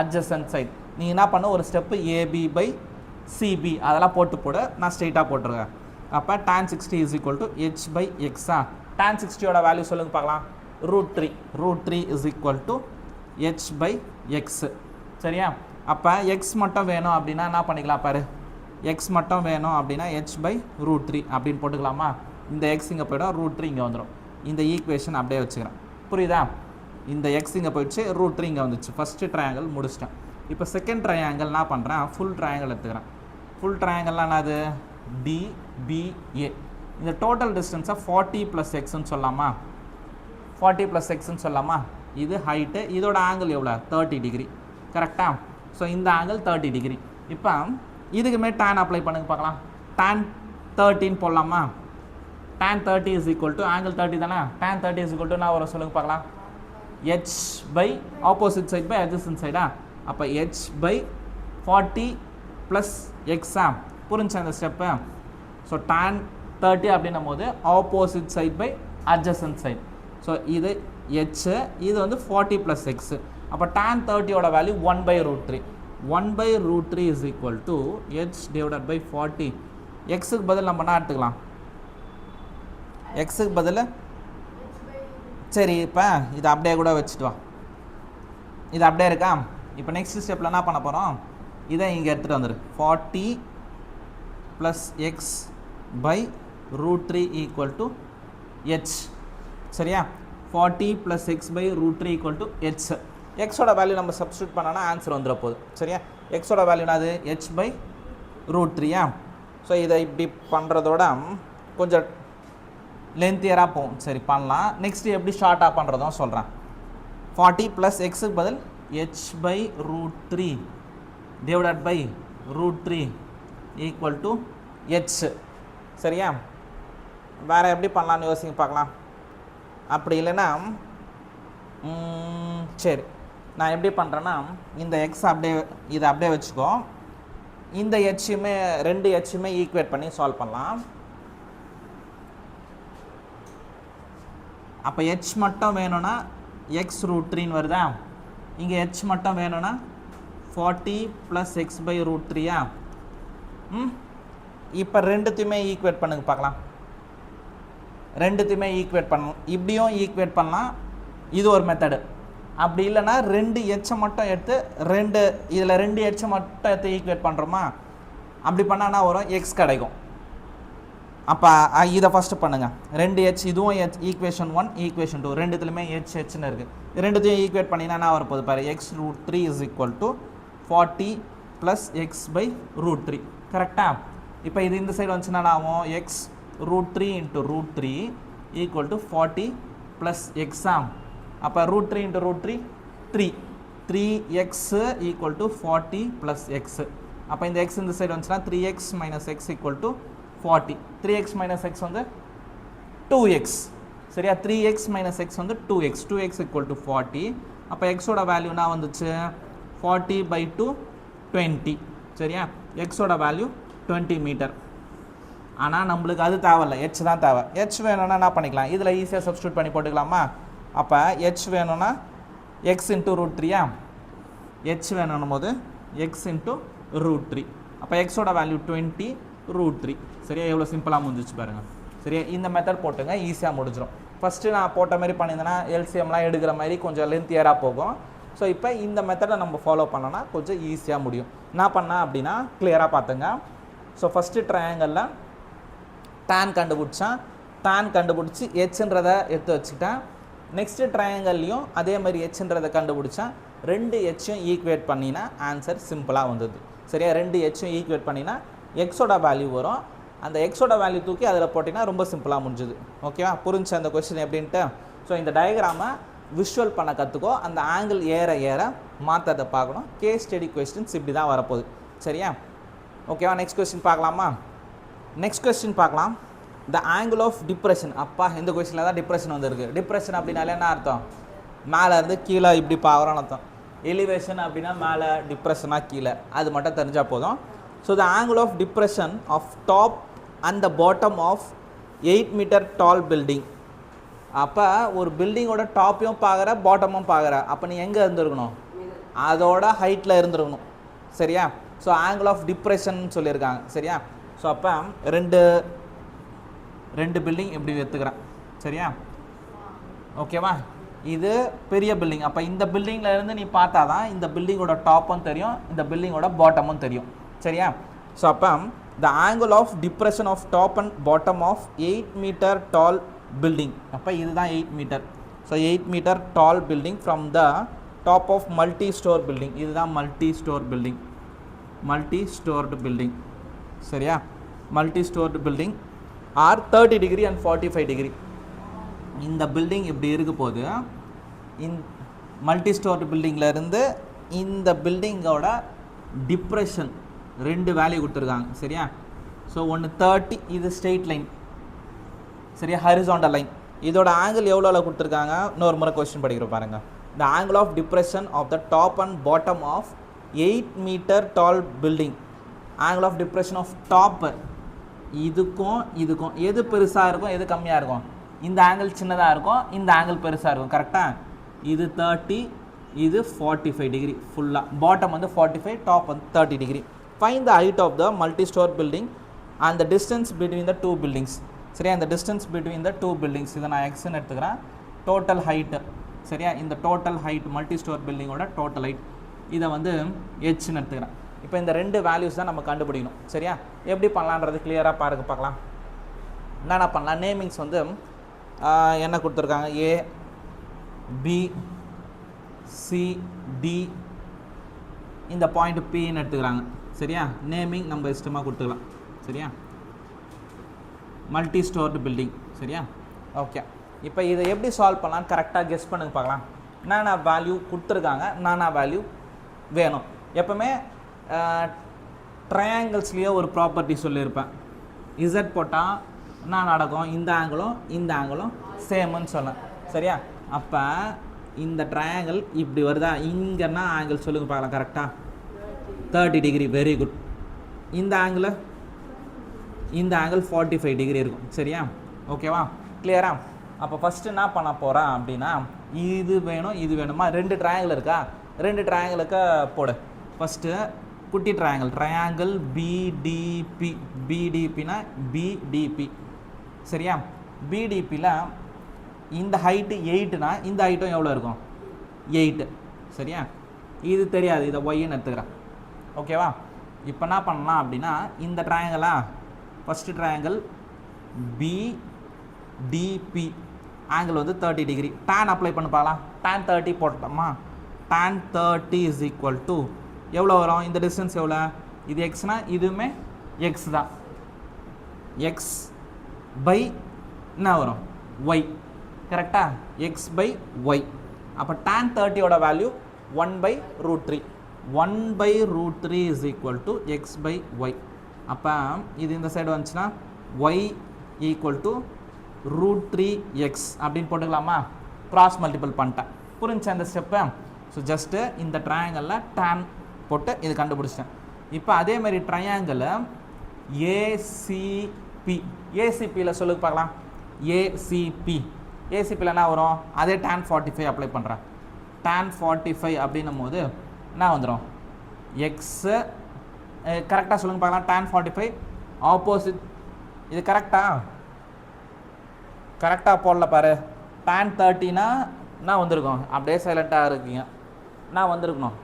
adjacent side. நீங்கள் என்ன பண்ண, ஒரு ஸ்டெப்பு AB/CB அதெல்லாம் போட நான் ஸ்ட்ரெயிட்டாக போட்டிருக்கேன். அப்போ tan 60 is equal to H/X. tan 60யோட வேல்யூ சொல்லுங்க பார்க்கலாம். √3 இஸ் ஈக்குவல் டு H/X. சரியா? அப்போ எக்ஸ் மட்டும் வேணும் அப்படின்னா என்ன பண்ணிக்கலாம் பாரு, எக்ஸ் மட்டும் வேணும் அப்படின்னா H/√3 அப்படின்னு போட்டுக்கலாமா. இந்த எக்ஸ் இங்கே போய்டும், √3 இங்கே வந்துடும். இந்த ஈக்குவேஷன் அப்படியே வச்சுக்கிறேன். புரியுதா? இந்த எக்ஸ் இங்கே போயிடுச்சு, √3 இங்கே வந்துச்சு. ஃபஸ்ட்டு ட்ரையாங்கிள் முடிச்சிட்டேன். இப்போ செகண்ட் ட்ரையாங்கிள் என்ன பண்ணுறேன், ஃபுல் ட்ரையாங்கிள் எடுத்துக்கிறேன். ஃபுல் ட்ரையாங்கிள்லாம் என்னது, DBA. இந்த டோட்டல் டிஸ்டன்ஸை 40 + எக்ஸ்ன்னு சொல்லலாமா. 40 + எக்ஸ்ன்னு சொல்லலாமா. இது ஹைட்டு, இதோட ஆங்கிள் எவ்வளோ, 30 டிகிரி. கரெக்டாக? ஸோ இந்த ஆங்கிள் 30 டிகிரி. இப்போ இதுக்குமே tan அப்ளை பண்ணுங்க பார்க்கலாம். tan 30 போடலாமா. tan 30 is equal to angle 30 தானே. tan 30 இஸ் ஈக்குவல் டு நான் வர சொல்லுங்க பார்க்கலாம். H/ opposite side by adjacent சைடா. அப்போ H/40 + எக்ஸா. புரிஞ்சா அந்த ஸ்டெப்பு. ஸோ tan 30 அப்படின்னும் போது opposite side by adjacent side. So இது H, இது வந்து 40 + எக்ஸ். அப்போ tan 30யோட value 1/√3. 1/√3 is equal to H/40. எக்ஸுக்கு பதில் நம்ம என்ன எடுத்துக்கலாம், எக்ஸுக்கு பதில் சரி இப்போ இது அப்படியே கூட வச்சுட்டு வா. இது அப்படியே இருக்கா. இப்போ நெக்ஸ்ட் ஸ்டெப்பில் என்ன பண்ண போகிறோம், இதை இங்கே எடுத்துகிட்டு வந்துடு. 40 + x/√3 ஈக்குவல் டு H. சரியா? 40 + x/√3 ஈக்குவல் டு H. எக்ஸோட வேல்யூ நம்ம சப்ஸ்டியூட் பண்ணோன்னா ஆன்சர் வந்துட போகுது. சரியா? எக்ஸோட வேல்யூ அது H/√3. ஸோ இதை இப்படி பண்ணுறதோட கொஞ்சம் லென்த்தியராக போகும். சரி பண்ணலாம். நெக்ஸ்ட்டு எப்படி ஷார்ட்டாக பண்ணுறதும் சொல்கிறேன். 40 + எக்ஸுக்கு பதில் H/√3 divided by √3 equal to H. சரியா? வேறு எப்படி பண்ணலான்னு யோசிங்க பார்க்கலாம். அப்படி இல்லைன்னா சரி நான் எப்படி பண்ணுறேன்னா, இந்த எக்ஸ் அப்படியே இதை அப்படியே வச்சுக்கோ. இந்த ஹெச்சுமே ரெண்டு ஹெச்சுமே ஈக்குவேட் பண்ணி சால்வ் பண்ணலாம். அப்போ ஹெச் மட்டும் வேணும்னா x√3 வருதா. இங்கே ஹெச் மட்டும் வேணும்னா 40 + x/√3. இப்போ ரெண்டுத்தையுமே ஈக்குவேட் பண்ணுங்க பார்க்கலாம். ரெண்டுத்தையுமே ஈக்குவேட் பண்ணணும். இப்படியும் ஈக்குவேட் பண்ணலாம், இது ஒரு மெத்தடு. அப்படி இல்லைன்னா 2 ஹெச்சை மட்டும் எடுத்து இதில் 2 ஹெச்சை மட்டும் எடுத்து ஈக்குவேட் பண்ணுறோமா. அப்படி பண்ணால் வரும் எக்ஸ் கிடைக்கும். அப்போ இதை ஃபஸ்ட்டு பண்ணுங்கள். 2h இதுவும் h, ஈக்குவேஷன் 1 ஈக்குவேஷன் 2 ரெண்டுத்துலையுமே ஹெச்னு இருக்குது. ரெண்டுத்தையும் ஈக்குவேட் பண்ணிங்கன்னா வரப்போகுது பாரு. x√3 is equal to 40 + x/√3. கரெக்டாக? இப்போ இது இந்த சைடு வந்துச்சுன்னா ஆகும் x√3 × √3 ஈக்குவல் டு 40 + x. அப்போ √3 × √3 3x ஈக்குவல் டு 40 + x. அப்போ இந்த x இந்த சைடு வந்துச்சுன்னா 3x - x equal to 40. 3x - x வந்து 2x. சரியா? 3x - x வந்து 2x. 2x equal to 40. அப்போ எக்ஸோட வேல்யூனா வந்துச்சு 40/2 20. சரியா, எக்ஸோட வேல்யூ 20 மீட்டர். ஆனால் நம்மளுக்கு அது தேவையில்ல, ஹெச் தான் தேவை. ஹெச் வேணும்னா என்ன பண்ணிக்கலாம், இதில் ஈஸியாக சப்ஸ்டியூட் பண்ணி போட்டுக்கலாமா. அப்போ ஹெச் வேணும்னா எக்ஸ் இன்ட்டு √3. ஹெச் வேணும் போது எக்ஸ் இன்ட்டு √3. அப்போ எக்ஸோட வேல்யூ 20 √3. சரியா, எவ்வளோ சிம்பிளாக முடிஞ்சிச்சு பாருங்கள். சரியா, இந்த மெத்தட் போட்டுங்க, ஈஸியாக முடிஞ்சிடும். ஃபஸ்ட்டு நான் போட்ட மாதிரி பண்ணியிருந்தேன்னா எல்சிஎம்லாம் எடுக்கிற மாதிரி கொஞ்சம் லென்த்தியராக போகும். ஸோ இப்போ இந்த மெத்தடை நம்ம ஃபாலோ பண்ணோன்னா கொஞ்சம் ஈஸியாக முடியும். என்ன பண்ணேன் அப்படின்னா கிளியராக பார்த்துங்க. ஸோ ஃபஸ்ட்டு ட்ரையாங்கலில் tan கண்டுபிடிச்சேன், tan கண்டுபிடிச்சி ஹெச்ன்றதை எடுத்து வச்சுக்கிட்டேன். நெக்ஸ்ட்டு ட்ரையாங்கல்லையும் அதே மாதிரி ஹெச்ன்றதை கண்டுபிடிச்சேன். 2 ஹெச்சையும் ஈக்குவேட் பண்ணினா ஆன்சர் சிம்பிளாக வந்தது. சரியா, 2 ஹெச்சையும் ஈக்குவேட் பண்ணினா எக்ஸோட வேல்யூ வரும். அந்த எக்ஸோட வேல்யூ தூக்கி அதில் போட்டிங்கன்னா ரொம்ப சிம்பிளாக முடிஞ்சுது. ஓகேவா, புரிஞ்சு அந்த கொஸ்டின் எப்படின்ட்டு. ஸோ இந்த டயக்ராமை விஷுவல் பண்ண கற்றுக்கோ, அந்த ஆங்கிள் ஏற ஏற மாற்றத்தை பார்க்கணும். கேஸ் ஸ்டடி கொஸ்டின்ஸ் இப்படி தான் வரப்போகுது. சரியா, ஓகேவா. நெக்ஸ்ட் கொஸ்டின் பார்க்கலாமா. நெக்ஸ்ட் கொஸ்டின் பார்க்கலாம். The angle of depression. அப்பா, இந்த கொஸ்டினில் தான் டிப்ரெஷன் வந்துருக்கு. டிப்ரெஷன் அப்படின்னாலே என்ன அர்த்தம், மேலே இருந்து கீழே இப்படி பார்க்குறோன்னு அர்த்தம். எலிவேஷன் அப்படின்னா மேலே, டிப்ரெஷனாக கீழே, அது மட்டும் தெரிஞ்சால் போதும். So the angle of depression of top and the bottom of 8 metre tall building. அப்போ ஒரு பில்டிங்கோட டாப்பையும் பார்க்குற, பாட்டமும் பார்க்குற, அப்போ நீ எங்கே இருந்துருக்கணும், அதோட ஹைட்டில் இருந்துருக்கணும். சரியா, ஸோ ஆங்கிள் ஆஃப் டிப்ரெஷன் சொல்லியிருக்காங்க. சரியா, ஸோ அப்போ ரெண்டு பில்டிங் இப்படி எடுத்துக்கிறேன். சரியா, ஓகேவா. இது பெரிய பில்டிங். அப்போ இந்த பில்டிங்கில் இருந்து நீ பார்த்தா தான் இந்த பில்டிங்கோட டாப்பும் தெரியும், இந்த பில்டிங்கோட பாட்டமும் தெரியும். சரியா, ஸோ அப்போ the angle of depression of top and bottom of 8 metre tall building. அப்போ இதுதான் 8 metre. So 8 metre tall building from the top of multi storey building. இதுதான் multi storey building, multi storeyed building. சரியா, multi storeyed building are 30 degree and 45 degree. இந்த building இப்படி இருக்க போது multi stored பில்டிங்கில் இருந்து இந்த பில்டிங்கோட டிப்ரெஷன் 2 வேல்யூ கொடுத்துருக்காங்க. சரியா, ஸோ ஒன்று 30, இது ஸ்ட்ரெயிட் லைன். சரியா, ஹரிசாண்டல் லைன். இதோட ஆங்கிள் எவ்வளோ கொடுத்துருக்காங்க, இன்னொரு முறை கொஸ்டின் படிக்கிற பாருங்கள். The angle of depression of the top and bottom of 8 metre tall building. Angle of depression of top, இதுக்கும் இதுக்கும் எது பெருசாக இருக்கும், எது கம்மியாக இருக்கும், இந்த ஆங்கிள் சின்னதாக இருக்கும், இந்த ஆங்கிள் பெருசாக இருக்கும். கரெக்டாக, இது 30, இது 45 டிகிரி ஃபுல்லாக. பாட்டம் வந்து 45, டாப் வந்து 30 degree. Find the height of the multi storey building and the distance between the 2 buildings. சரியா, இந்த டிஸ்டன்ஸ் பிட்வீன் த 2 பில்டிங்ஸ் இதை நான் எக்ஸ்ன்னு எடுத்துக்கிறேன். Total height. சரியா, இந்த டோட்டல் ஹைட் மல்டி ஸ்டோர் பில்டிங்கோட டோட்டல் ஹைட் இதை வந்து ஹெச்ன்னு எடுத்துக்கிறேன். இப்போ இந்த 2 வேல்யூஸ் தான் நம்ம கண்டுபிடிக்கணும். சரியா, எப்படி பண்ணலான்றது கிளியராக பாருங்க பார்க்கலாம். என்னென்ன பண்ணலாம், நேமிங்ஸ் வந்து என்ன கொடுத்துருக்காங்க, ஏ பி சி டி, இந்த பாயிண்ட் பின்னு எடுத்துக்கிறாங்க. சரியா, நேமிங் நம்ம இஷ்டமாக கொடுத்துக்கலாம். சரியா, மல்டி ஸ்டோர்டு பில்டிங். சரியா, ஓகே. இப்போ இதை எப்படி சால்வ் பண்ணலான்னு கரெக்டாக கெஸ் பண்ணுங்க பார்க்கலாம். என்னென்ன வேல்யூ கொடுத்துருக்காங்க, என்னென்ன வேல்யூ வேணும். எப்போவுமே ட்ரையாங்கிள்ஸ்லேயே ஒரு ப்ராப்பர்ட்டி சொல்லியிருப்பேன். இசட் போட்டால் என்ன நடக்கும், இந்த ஆங்கிளும் சேமுன்னு சொன்னேன். சரியா, அப்போ இந்த ட்ரையாங்கிள் இப்படி வருதா, இங்கன்னா ஆங்கிள் சொல்லுங்கள் பார்க்கலாம். கரெக்டாக 30 டிகிரி. Very good. இந்த ஆங்கிள் 45 டிகிரி இருக்கும். சரியா, ஓகேவா, கிளியரா. அப்போ ஃபஸ்ட்டு என்ன பண்ண போகிறேன் அப்படின்னா, இது வேணும் இது வேணுமா, 2 ட்ரையாங்கிள் இருக்கா, 2 ட்ரையாங்கிளுக்கு போடு. ஃபஸ்ட்டு குட்டி ட்ரையாங்கிள் பிடிபி. பிடிபினா பிடிபி. சரியா, பிடிபியில் இந்த ஹைட்டு 8னா இந்த ஹைட்டும் எவ்வளோ இருக்கும், 8. சரியா, இது தெரியாது, இதை ஒய்ன்னு எடுத்துக்கிறேன். ஓகேவா. இப்போ என்ன பண்ணலாம் அப்படின்னா, இந்த ட்ரையாங்கிளா, ஃபஸ்ட்டு ட்ரையாங்கிள் பிடிபி ஆங்கிள் வந்து 30 டிகிரி. tan அப்ளை பண்ணி பார்க்கலாம். tan 30 போட்டோமா, tan 30 இஸ் ஈக்குவல் டு எவ்வளோ வரும், இந்த டிஸ்டன்ஸ் எவ்வளோ, இது எக்ஸ்னால் இதுவுமே எக்ஸ் தான். எக்ஸ் பை என்ன வரும், ஒய். கரெக்டாக, எக்ஸ் பை ஒய். அப்போ tan 30யோட value 1/√3. 1/√3 is equal to X by Y. அப்போ இது இந்த சைடு வந்துச்சுன்னா ஒய் ஈக்குவல் டு √3x அப்படின்னு போட்டுக்கலாமா. கிராஸ் மல்டிபிள் பண்ணிட்டேன். புரிஞ்சு அந்த ஸ்டெப்பை. ஸோ ஜஸ்ட்டு இந்த ட்ரையாங்கிளில் tan போட்டு இது கண்டுபிடிச்சிட்டேன். இப்போ அதே மாதிரி ட்ரையாங்கிள் ஏசிபி, ஏசிபியில் சொல்லுங்க பார்க்கலாம். ஏசிபியில் என்ன வரும்? அதே tan 45 அப்ளை பண்ணுறேன். tan 45 அப்படின்னும் போது என்ன வந்துடும்? எக்ஸு கரெக்டாக சொல்லுங்க பார்க்கலாம். tan 45 ஆப்போசிட், இது கரெக்டாக போடல பாரு. tan 30னா என்ன வந்திருக்கும்? அப்படியே சைலண்ட்டாக இருக்கீங்க. நான் வந்திருக்கணும்.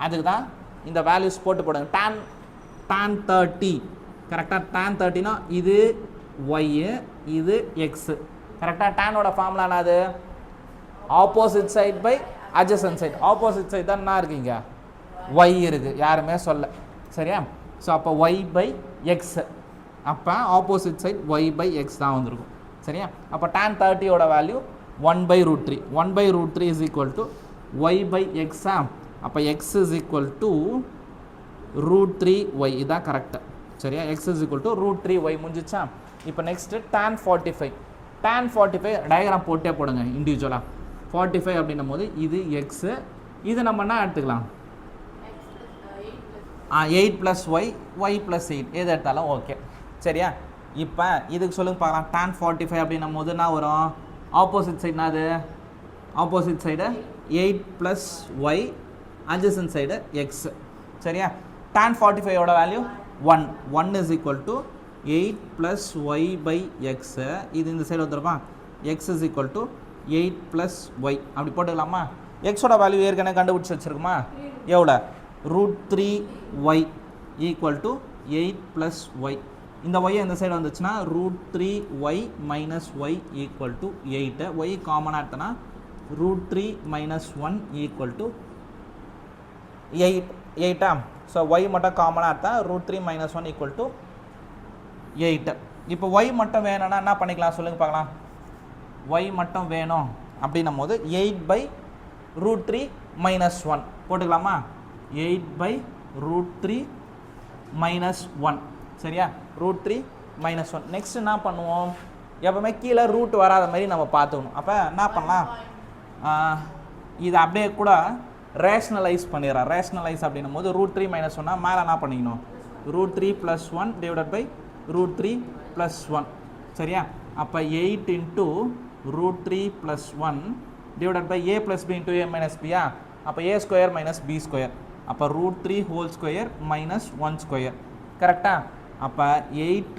அதுக்கு தான் இந்த வேல்யூஸ் போட்டு போடுங்க. tan 30 கரெக்டாக. tan 30னா இது ஒய்யு, இது எக்ஸு. கரெக்டாக டேனோட ஃபார்முலா என்னது? Opposite side by adjacent side. Opposite side தான் என்ன இருக்கீங்க? ஒய் இருக்குது, யாருமே சொல்ல. சரியா? ஸோ அப்போ ஒய் பை எக்ஸு, அப்போ opposite side Y by X தான் வந்திருக்கும். சரியா? அப்போ tan 30யோட value 1/√3. 1/√3 is equal to Y by எக்ஸா. அப்போ X is equal to √3y. இதுதான் கரெக்டாக. சரியா? X is equal to √3y முடிஞ்சிச்சா? இப்போ நெக்ஸ்ட்டு tan 45. tan 45 டயக்ராம் போட்டே போடுங்க இண்டிவிஜுவலாக. 45 அப்படின்னும் போது இது எக்ஸு, இது நம்ம என்ன எடுத்துக்கலாம்? 8 + y, y + 8 எது எடுத்தாலும் ஓகே. சரியா? இப்போ இதுக்கு சொல்லுங்க பார்க்கலாம். tan 45 அப்படின்னும் போது என்ன வரும்? ஆப்போசிட் சைடு என்னது? Opposite side 8 + y, adjacent side x. சரியா? tan 45யோட value 1 is equal to 8 + y by x. இது இந்த சைடு வந்துருப்பா. X is equal to 8 + y. அப்படி போட்டுக்கலாமா? எக்ஸோட வேல்யூ ஏற்கனவே கண்டுபிடிச்சி வச்சுருக்குமா? எவ்வளோ? √3y equal to 8 + y. இந்த ஒய் இந்த சைடு வந்துச்சுன்னா √3y - y equal to 8. Y காமனாக எடுத்தனா √3 - 1 ஈக்குவல் டு 8. ஸோ ஒய் மட்டும் காமனாக எடுத்தா √3 - 1 ஈக்குவல் டு 8. இப்போ ஒய் மட்டும் வேணும்னா என்ன பண்ணிக்கலாம் சொல்லுங்கள் பார்க்கலாம். ஒய் மட்டும் வேணும் அப்படின்னும் போது 8/√3 - 1 போட்டுக்கலாமா? 8/√3 - 1. சரியா? √3 - 1. நெக்ஸ்ட் என்ன பண்ணுவோம்? எப்பவுமே கீழே ரூட் வராத மாதிரி நம்ம பார்த்துக்கணும். அப்போ என்ன பண்ணலாம்? இது அப்படியே கூட ரேஷ்னலைஸ் பண்ணிடுறேன். ரேஷ்னலைஸ் அப்படின்னும் போது √3 - 1 மேலே என்ன பண்ணிக்கணும்? √3 + 1 /√3 + 1. சரியா? அப்போ 8 × √3 + 1 / a + b × a - b. அப்போ a² - b². அப்போ √3 ஹோல் ஸ்கொயர் - 1². கரெக்டா? அப்போ 8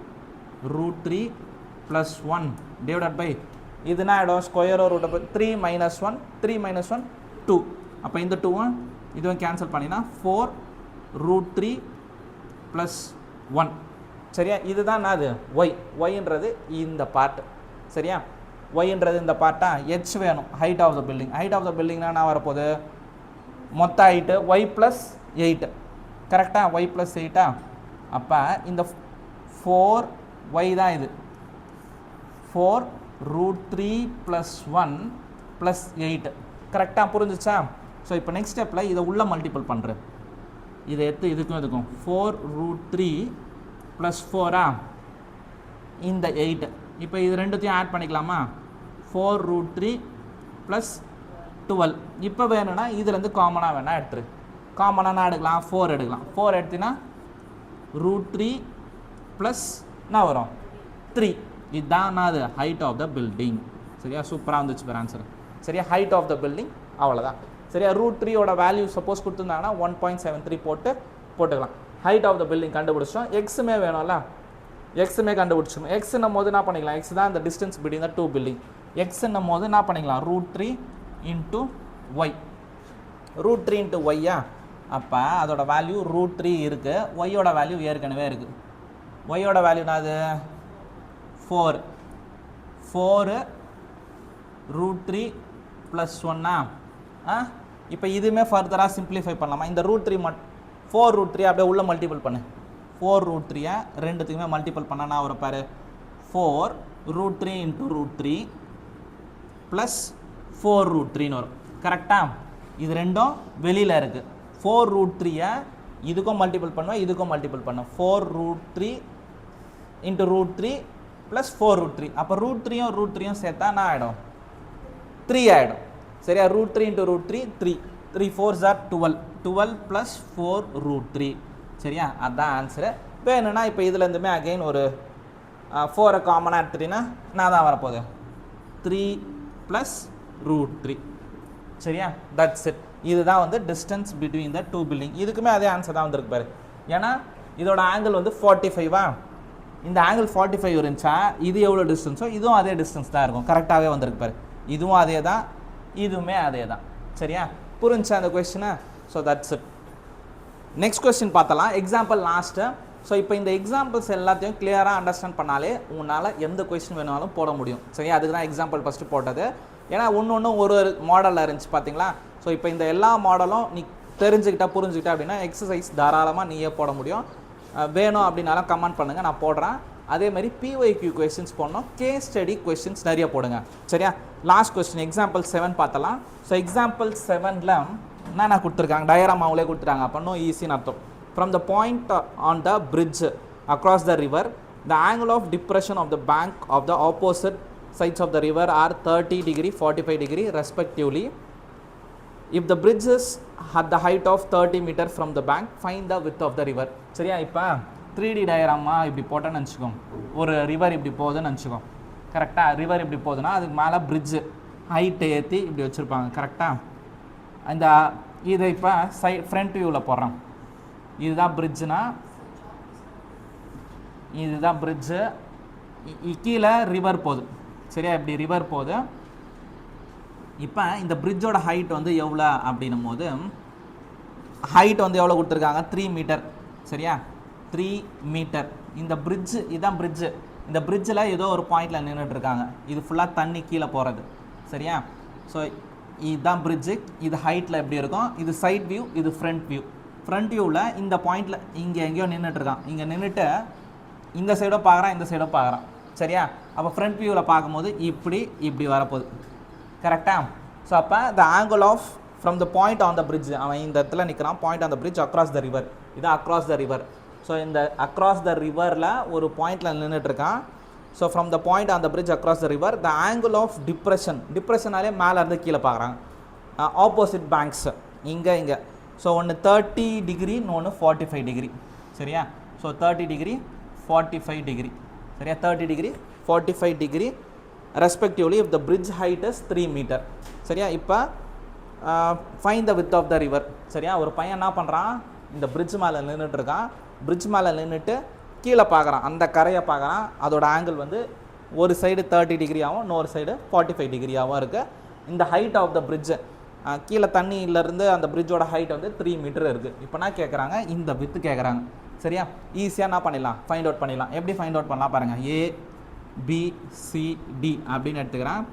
√3 + 1 இதுனா ஆகிடும் ஸ்கொயர் ரூட் 3 - 1 3 - 1 2. அப்போ இந்த 2 இதுவும் கேன்சல் பண்ணினா 4 √3 + 1. சரியா? இதுதான் அது ஒய். ஒய்ன்றது இந்த பார்ட். சரியா? ஒய்ன்றது இந்த பார்ட்டா. ஹெச் வேணும், height of the building. Height of the பில்டிங்னா என்ன வரப்போகுது? மொத்த ஹைட்டு ஒய் + 8. கரெக்டாக? ஒய் + 8. அப்போ இந்த 4y தான் இது. 4 √3 + 1 + 8. கரெக்டாக புரிஞ்சிச்சா? ஸோ இப்போ நெக்ஸ்ட் ஸ்டெப்பில் இதை உள்ள மல்டிபிள் பண்ணுறேன். இதை எடுத்து இதுக்கும் 4 √3 + 4 இந்த 8. இப்போ இது ரெண்டுத்தையும் ஆட் பண்ணிக்கலாமா? 4 √3 + 12. இப்போ வேணும்னா இதுலேருந்து காமனாக வேணால் எடுத்துரு. காமனாக எடுக்கலாம் 4 எடுக்கலாம். 4 எடுத்தினா √3 + என்ன வரும்? 3. இதுதான் அது ஹைட் ஆஃப் த பில்டிங். சரியா? சூப்பராக வந்துச்சு பேர் ஆன்சர். சரியா? ஹைட் ஆஃப் த பில்டிங் அவ்வளோதான். சரியா? √3யோட வேல்யூ சப்போஸ் கொடுத்துருந்தாங்கன்னா 1.73 போட்டுக்கலாம். ஹைட் ஆஃப் த பில்டிங் கண்டுபிடிச்சோம். எக்ஸுமே வேணும்ல, எக்ஸுமே கண்டுபிடிச்சோம். எக்ஸுன்னும் போது என்ன பண்ணிக்கலாம்? எக்ஸ் தான் இந்த டிஸ்டன்ஸ் பிட்வீன் த 2 பில்டிங். எக்ஸுன்னும் போது என்ன பண்ணிக்கலாம்? √3 × y. √3 × y. அப்போ அதோட வேல்யூ √3 இருக்குது. ஒய்யோட வேல்யூ ஏற்கனவே இருக்குது. ஒய்யோட வேல்யூ என்னது? 4 √3 + 1. இப்போ இதுவுமே ஃபர்தராக சிம்பிளிஃபை பண்ணலாமா? இந்த √3 4 √3 அப்படியே உள்ள மல்டிபிள் பண்ணு. 4 √3 ரெண்டுத்துக்குமே மல்டிபிள் பண்ணனா ஒரு பாரு 4 √3 × √3 + 4 √3 வரும். கரெக்டாக? இது ரெண்டும் வெளியில் இருக்குது. 4 √3 இதுக்கும் மல்டிபிள் பண்ணுவேன், இதுக்கும் மல்டிபிள் பண்ணுவேன். 4 √3 × √3 + 4 √3. அப்போ √3யும் √3யும் சேர்த்தா என்ன ஆகிடும்? 3 ஆகிடும். சரியா, √3 × √3 3, 3 4s are 12, 12 + 4 √3. சரியா, அதுதான் ஆன்சரு. வேணும்னா இப்போ இதுலேருந்துமே அகெயின் ஒரு 4 காமனாக எடுத்துட்டீங்கன்னா நான் தான் வரப்போகுது 3 + √3. சரியா, தட்ஸ் இட். இதுதான் வந்து டிஸ்டன்ஸ் பிட்வீன் த 2 பில்டிங். இதுக்குமே அதே ஆன்சர் தான் வந்திருக்கு பாரு. ஏன்னா இதோட ஆங்கிள் வந்து 45வா, இந்த ஆங்கிள் 45 இருந்துச்சா இது எவ்வளோ டிஸ்டன்ஸோ இதுவும் அதே டிஸ்டன்ஸ் தான் இருக்கும். கரெக்டாகவே வந்திருக்கு பாரு. இதுவும் அதே தான், இதுவுமே அதே தான். சரியா, புரிஞ்சா அந்த கொஸ்டினை? So that's it. Next question பார்த்தலாம். Example last. ஸோ இப்போ இந்த எக்ஸாம்பிள்ஸ் எல்லாத்தையும் கிளியராக அண்டர்ஸ்டாண்ட் பண்ணாலே உன்னால் எந்த கொஸ்டின் வேணாலும் போட முடியும். சரியா, அதுக்கு தான் எக்ஸாம்பிள் ஃபஸ்ட்டு போட்டது. ஏன்னா ஒன்று ஒரு மாடலில் இருந்துச்சு பார்த்தீங்களா. ஸோ இப்போ இந்த எல்லா மாடலும் நீ தெரிஞ்சுக்கிட்டா புரிஞ்சுக்கிட்டா அப்படின்னா எக்ஸசைஸ் தாராளமாக நீயே போட முடியும். வேணும் அப்படின்னாலும் கமெண்ட் பண்ணுங்கள், நான் போடுறேன். அதேமாதிரி PYQ கொஸ்டின்ஸ் போடணும், கேஸ் ஸ்டடி கொஸ்டின்ஸ் நிறைய போடுங்க. சரியா, லாஸ்ட் கொஸ்டின் எக்ஸாம்பிள் 7 பார்த்தலாம். ஸோ எக்ஸாம்பிள் 7ல் என்ன கொடுத்துருக்காங்க, டயராம் அவங்களே கொடுத்துட்டாங்க. அப்போ இன்னும் ஈஸின்னு அர்த்தம். From the point on the bridge across the river, the angle of depression of the bank of the opposite sides of the river are 30 degree, 45 degree respectively. If the bridge is at the height of 30 meter from the bank, find the width of the river. சரியா, இப்போ 3D டயராமாக இப்படி போட்டோன்னு நினச்சிக்கோம். ஒரு river இப்படி போகுதுன்னு நினச்சிக்கோம். கரெக்டாக, river இப்படி போகுதுன்னா அதுக்கு மேலே பிரிட்ஜு ஹைட்டை ஏற்றி இப்படி வச்சுருப்பாங்க. கரெக்டாக, இந்த இதை இப்போ ஃப்ரண்ட் வியூவில் போடுறோம். இதுதான் பிரிட்ஜுனா, இதுதான் பிரிட்ஜு, கீழே ரிவர் போகுது. சரியா, இப்படி ரிவர் போகுது. இப்போ இந்த பிரிட்ஜோட ஹைட் வந்து எவ்வளோ அப்படின்னும் போது ஹைட் வந்து எவ்வளோ கொடுத்துருக்காங்க, 3 மீட்டர். சரியா, 3 மீட்டர். இந்த பிரிட்ஜு, இதுதான் பிரிட்ஜு. இந்த பிரிட்ஜில் ஏதோ ஒரு பாயிண்டில் நின்றுட்டுருக்காங்க. இது ஃபுல்லாக தண்ணி கீழே போகிறது. சரியா, ஸோ இதுதான் பிரிட்ஜு. இது ஹைட்டில் எப்படி இருக்கும், இது சைட் வியூ, இது ஃப்ரண்ட் வியூ. ஃப்ரண்ட் வியூவில் இந்த பாயிண்டில் இங்கே எங்கேயோ நின்றுட்டுருக்கான். இங்கே நின்றுட்டு இந்த சைடோ பார்க்குறான், இந்த சைடோ பார்க்குறான். சரியா, அப்போ ஃப்ரண்ட் வியூவில் பார்க்கும்போது இப்படி வரப்போகுது. கரெக்டாக. ஸோ அப்போ the angle of from the point on the bridge, அவன் இந்த இடத்துல நிற்கிறான், point on the bridge across the river. இது அக்ராஸ் த ரிவர். ஸோ இந்த அக்ராஸ் த ரிவரில் ஒரு பாயிண்டில் நின்றுட்டுருக்கான். So from the point on the bridge across the river, the angle of டிப்ரெஷனாலே மேலே இருந்து கீழே பார்க்குறாங்க. ஆப்போசிட் பேங்க்ஸ் இங்கே. ஸோ ஒன்று 30 டிகிரி, இன்னொன்று 45 டிகிரி. சரியா, ஸோ 30 டிகிரி 45 டிகிரி. சரியா, 30 degree 45 degree respectively if the bridge height is 3 metre. சரியா, இப்போ find the width of the river. சரியா, ஒரு பையன் என்ன பண்ணுறான், இந்த பிரிட்ஜ் மேலே நின்றுட்டுருக்கான். பிரிட்ஜ் மேலே நின்றுட்டு கீழே பார்க்குறான், அந்த கரையை பார்க்குறான். அதோட ஆங்கிள் வந்து ஒரு சைடு 30 டிகிரியாகவும் இன்னொரு சைடு 45 டிகிரியாகவும் இருக்குது. இந்த ஹைட் ஆஃப் த பிரிட்ஜு, கீழே தண்ணியிலேருந்து அந்த பிரிட்ஜோட ஹைட் வந்து 3 மீட்டர் இருக்குது. இப்போ நான் கேட்குறாங்க, இந்த வித்து கேட்குறாங்க. சரியா, ஈஸியாக என்ன பண்ணிடலாம், ஃபைண்ட் அவுட் பண்ணிடலாம். எப்படி ஃபைண்ட் அவுட் பண்ணலாம் பாருங்கள். ABCD அப்படின்னு எடுத்துக்கிறேன்.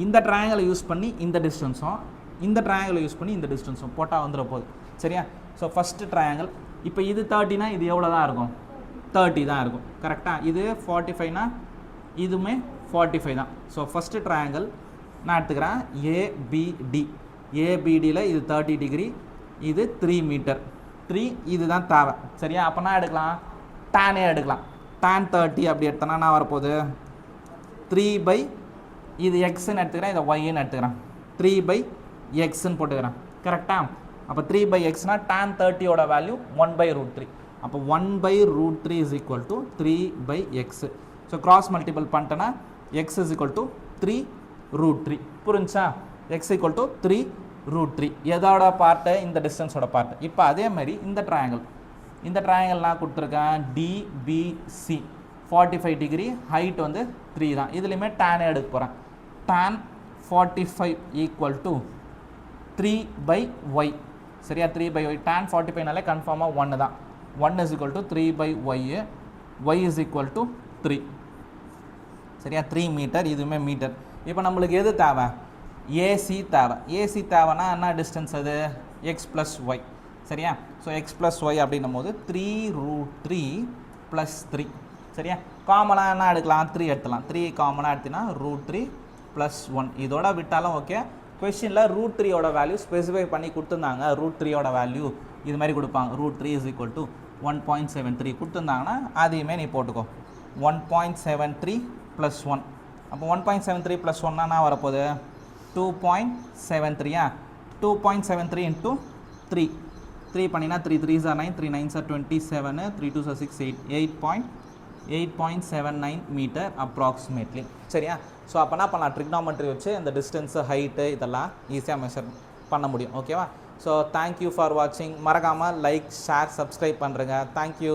இந்த ட்ரையாங்கிளை யூஸ் பண்ணி இந்த டிஸ்டன்ஸும், இந்த ட்ரையாங்கிளை யூஸ் பண்ணி இந்த டிஸ்டன்ஸும் போட்டால் வந்துட போகுது. சரியா, ஸோ ஃபஸ்ட்டு ட்ரையாங்கிள். இப்போ இது 30னா இது எவ்வளோ தான் இருக்கும், 30 தான் இருக்கும். கரெக்டாக, இது 45னா இதுவுமே 45 தான். ஸோ ஃபஸ்ட்டு ட்ரையாங்கிள் நான் எடுத்துக்கிறேன் ABD. ABDயில் இது 30 டிகிரி, இது 3 மீட்டர். 3 இதுதான் தேவை. சரியா, அப்போ நான் எடுக்கலாம், டேனே எடுக்கலாம். tan 30 அப்படி எடுத்தனா நான் வரப்போகுது 3 இது எக்ஸ்ன்னு எடுத்துக்கிறேன், இதை ஒய்ன்னு எடுத்துக்கிறேன். 3/xன்னு போட்டுக்கிறேன். கரெக்டாக, அப்போ 3/xனா tan 30யோட வேல்யூ 1/√3. அப்போ 1/√3 is equal to 3/x. So cross multiple பண்ணிட்டேன்னா x இஸ் ஈக்குவல் டு 3√3. புரிஞ்சா, x ஈக்குவல் டு 3√3. எதோட பார்ட்டு, இந்த டிஸ்டன்ஸோட பார்ட்டு. இப்போ அதே மாதிரி இந்த ட்ரையாங்கிள் நான் கொடுத்துருக்கேன் DBC. 45 டிகிரி, ஹைட் வந்து 3 தான். இதுலேயுமே டேனே எடுக்க போகிறேன். tan 45 equal to 3/y. சரியா, 3/y. tan 45னாலே கன்ஃபார்மாக 1 தான். 1 is equal to 3/y. y is equal to 3. சரியா, 3 மீட்டர், இதுவுமே மீட்டர். இப்போ நம்மளுக்கு எது தேவை, AC தேவை. AC தேவைன்னா என்ன டிஸ்டன்ஸ் அது, x + y. சரியா, ஸோ x + y அப்படின்னும் போது 3√3 + 3. சரியா, காமனாக என்ன எடுக்கலாம், 3 எடுத்துலாம். 3 காமனாக எடுத்தினா √3 + 1. இதோட விட்டாலும் ஓகே. கொஸ்டினில் √3யோட வேல்யூ ஸ்பெசிஃபை பண்ணி கொடுத்துருந்தாங்க. √3யோட வேல்யூ இது மாதிரி கொடுப்பாங்க. √3 இஸ் ஈக்குவல் டு 1.73 கொடுத்துருந்தாங்கன்னா அதையுமே நீ போட்டுக்கோ. 1.73 + 1. அப்போ 1.73 + 1னா வரப்போகுது 2.73 2.73 into 3 3 பண்ணினா 3 3s are 9 3 9s are 27 3 2s are 6 8.79 metre approximately. சரியா? ஸோ அப்போ என்ன பண்ணலாம், ட்ரிக்னாமெட்ரி வச்சு இந்த டிஸ்டன்ஸு ஹைட்டு இதெல்லாம் ஈஸியாக மெஷர் பண்ண முடியும். ஓகேவா? ஸோ தேங்க்யூ ஃபார் வாட்சிங். மறக்காமல் லைக் ஷேர் சப்ஸ்கிரைப் பண்ணுறேங்க. தேங்க்யூ.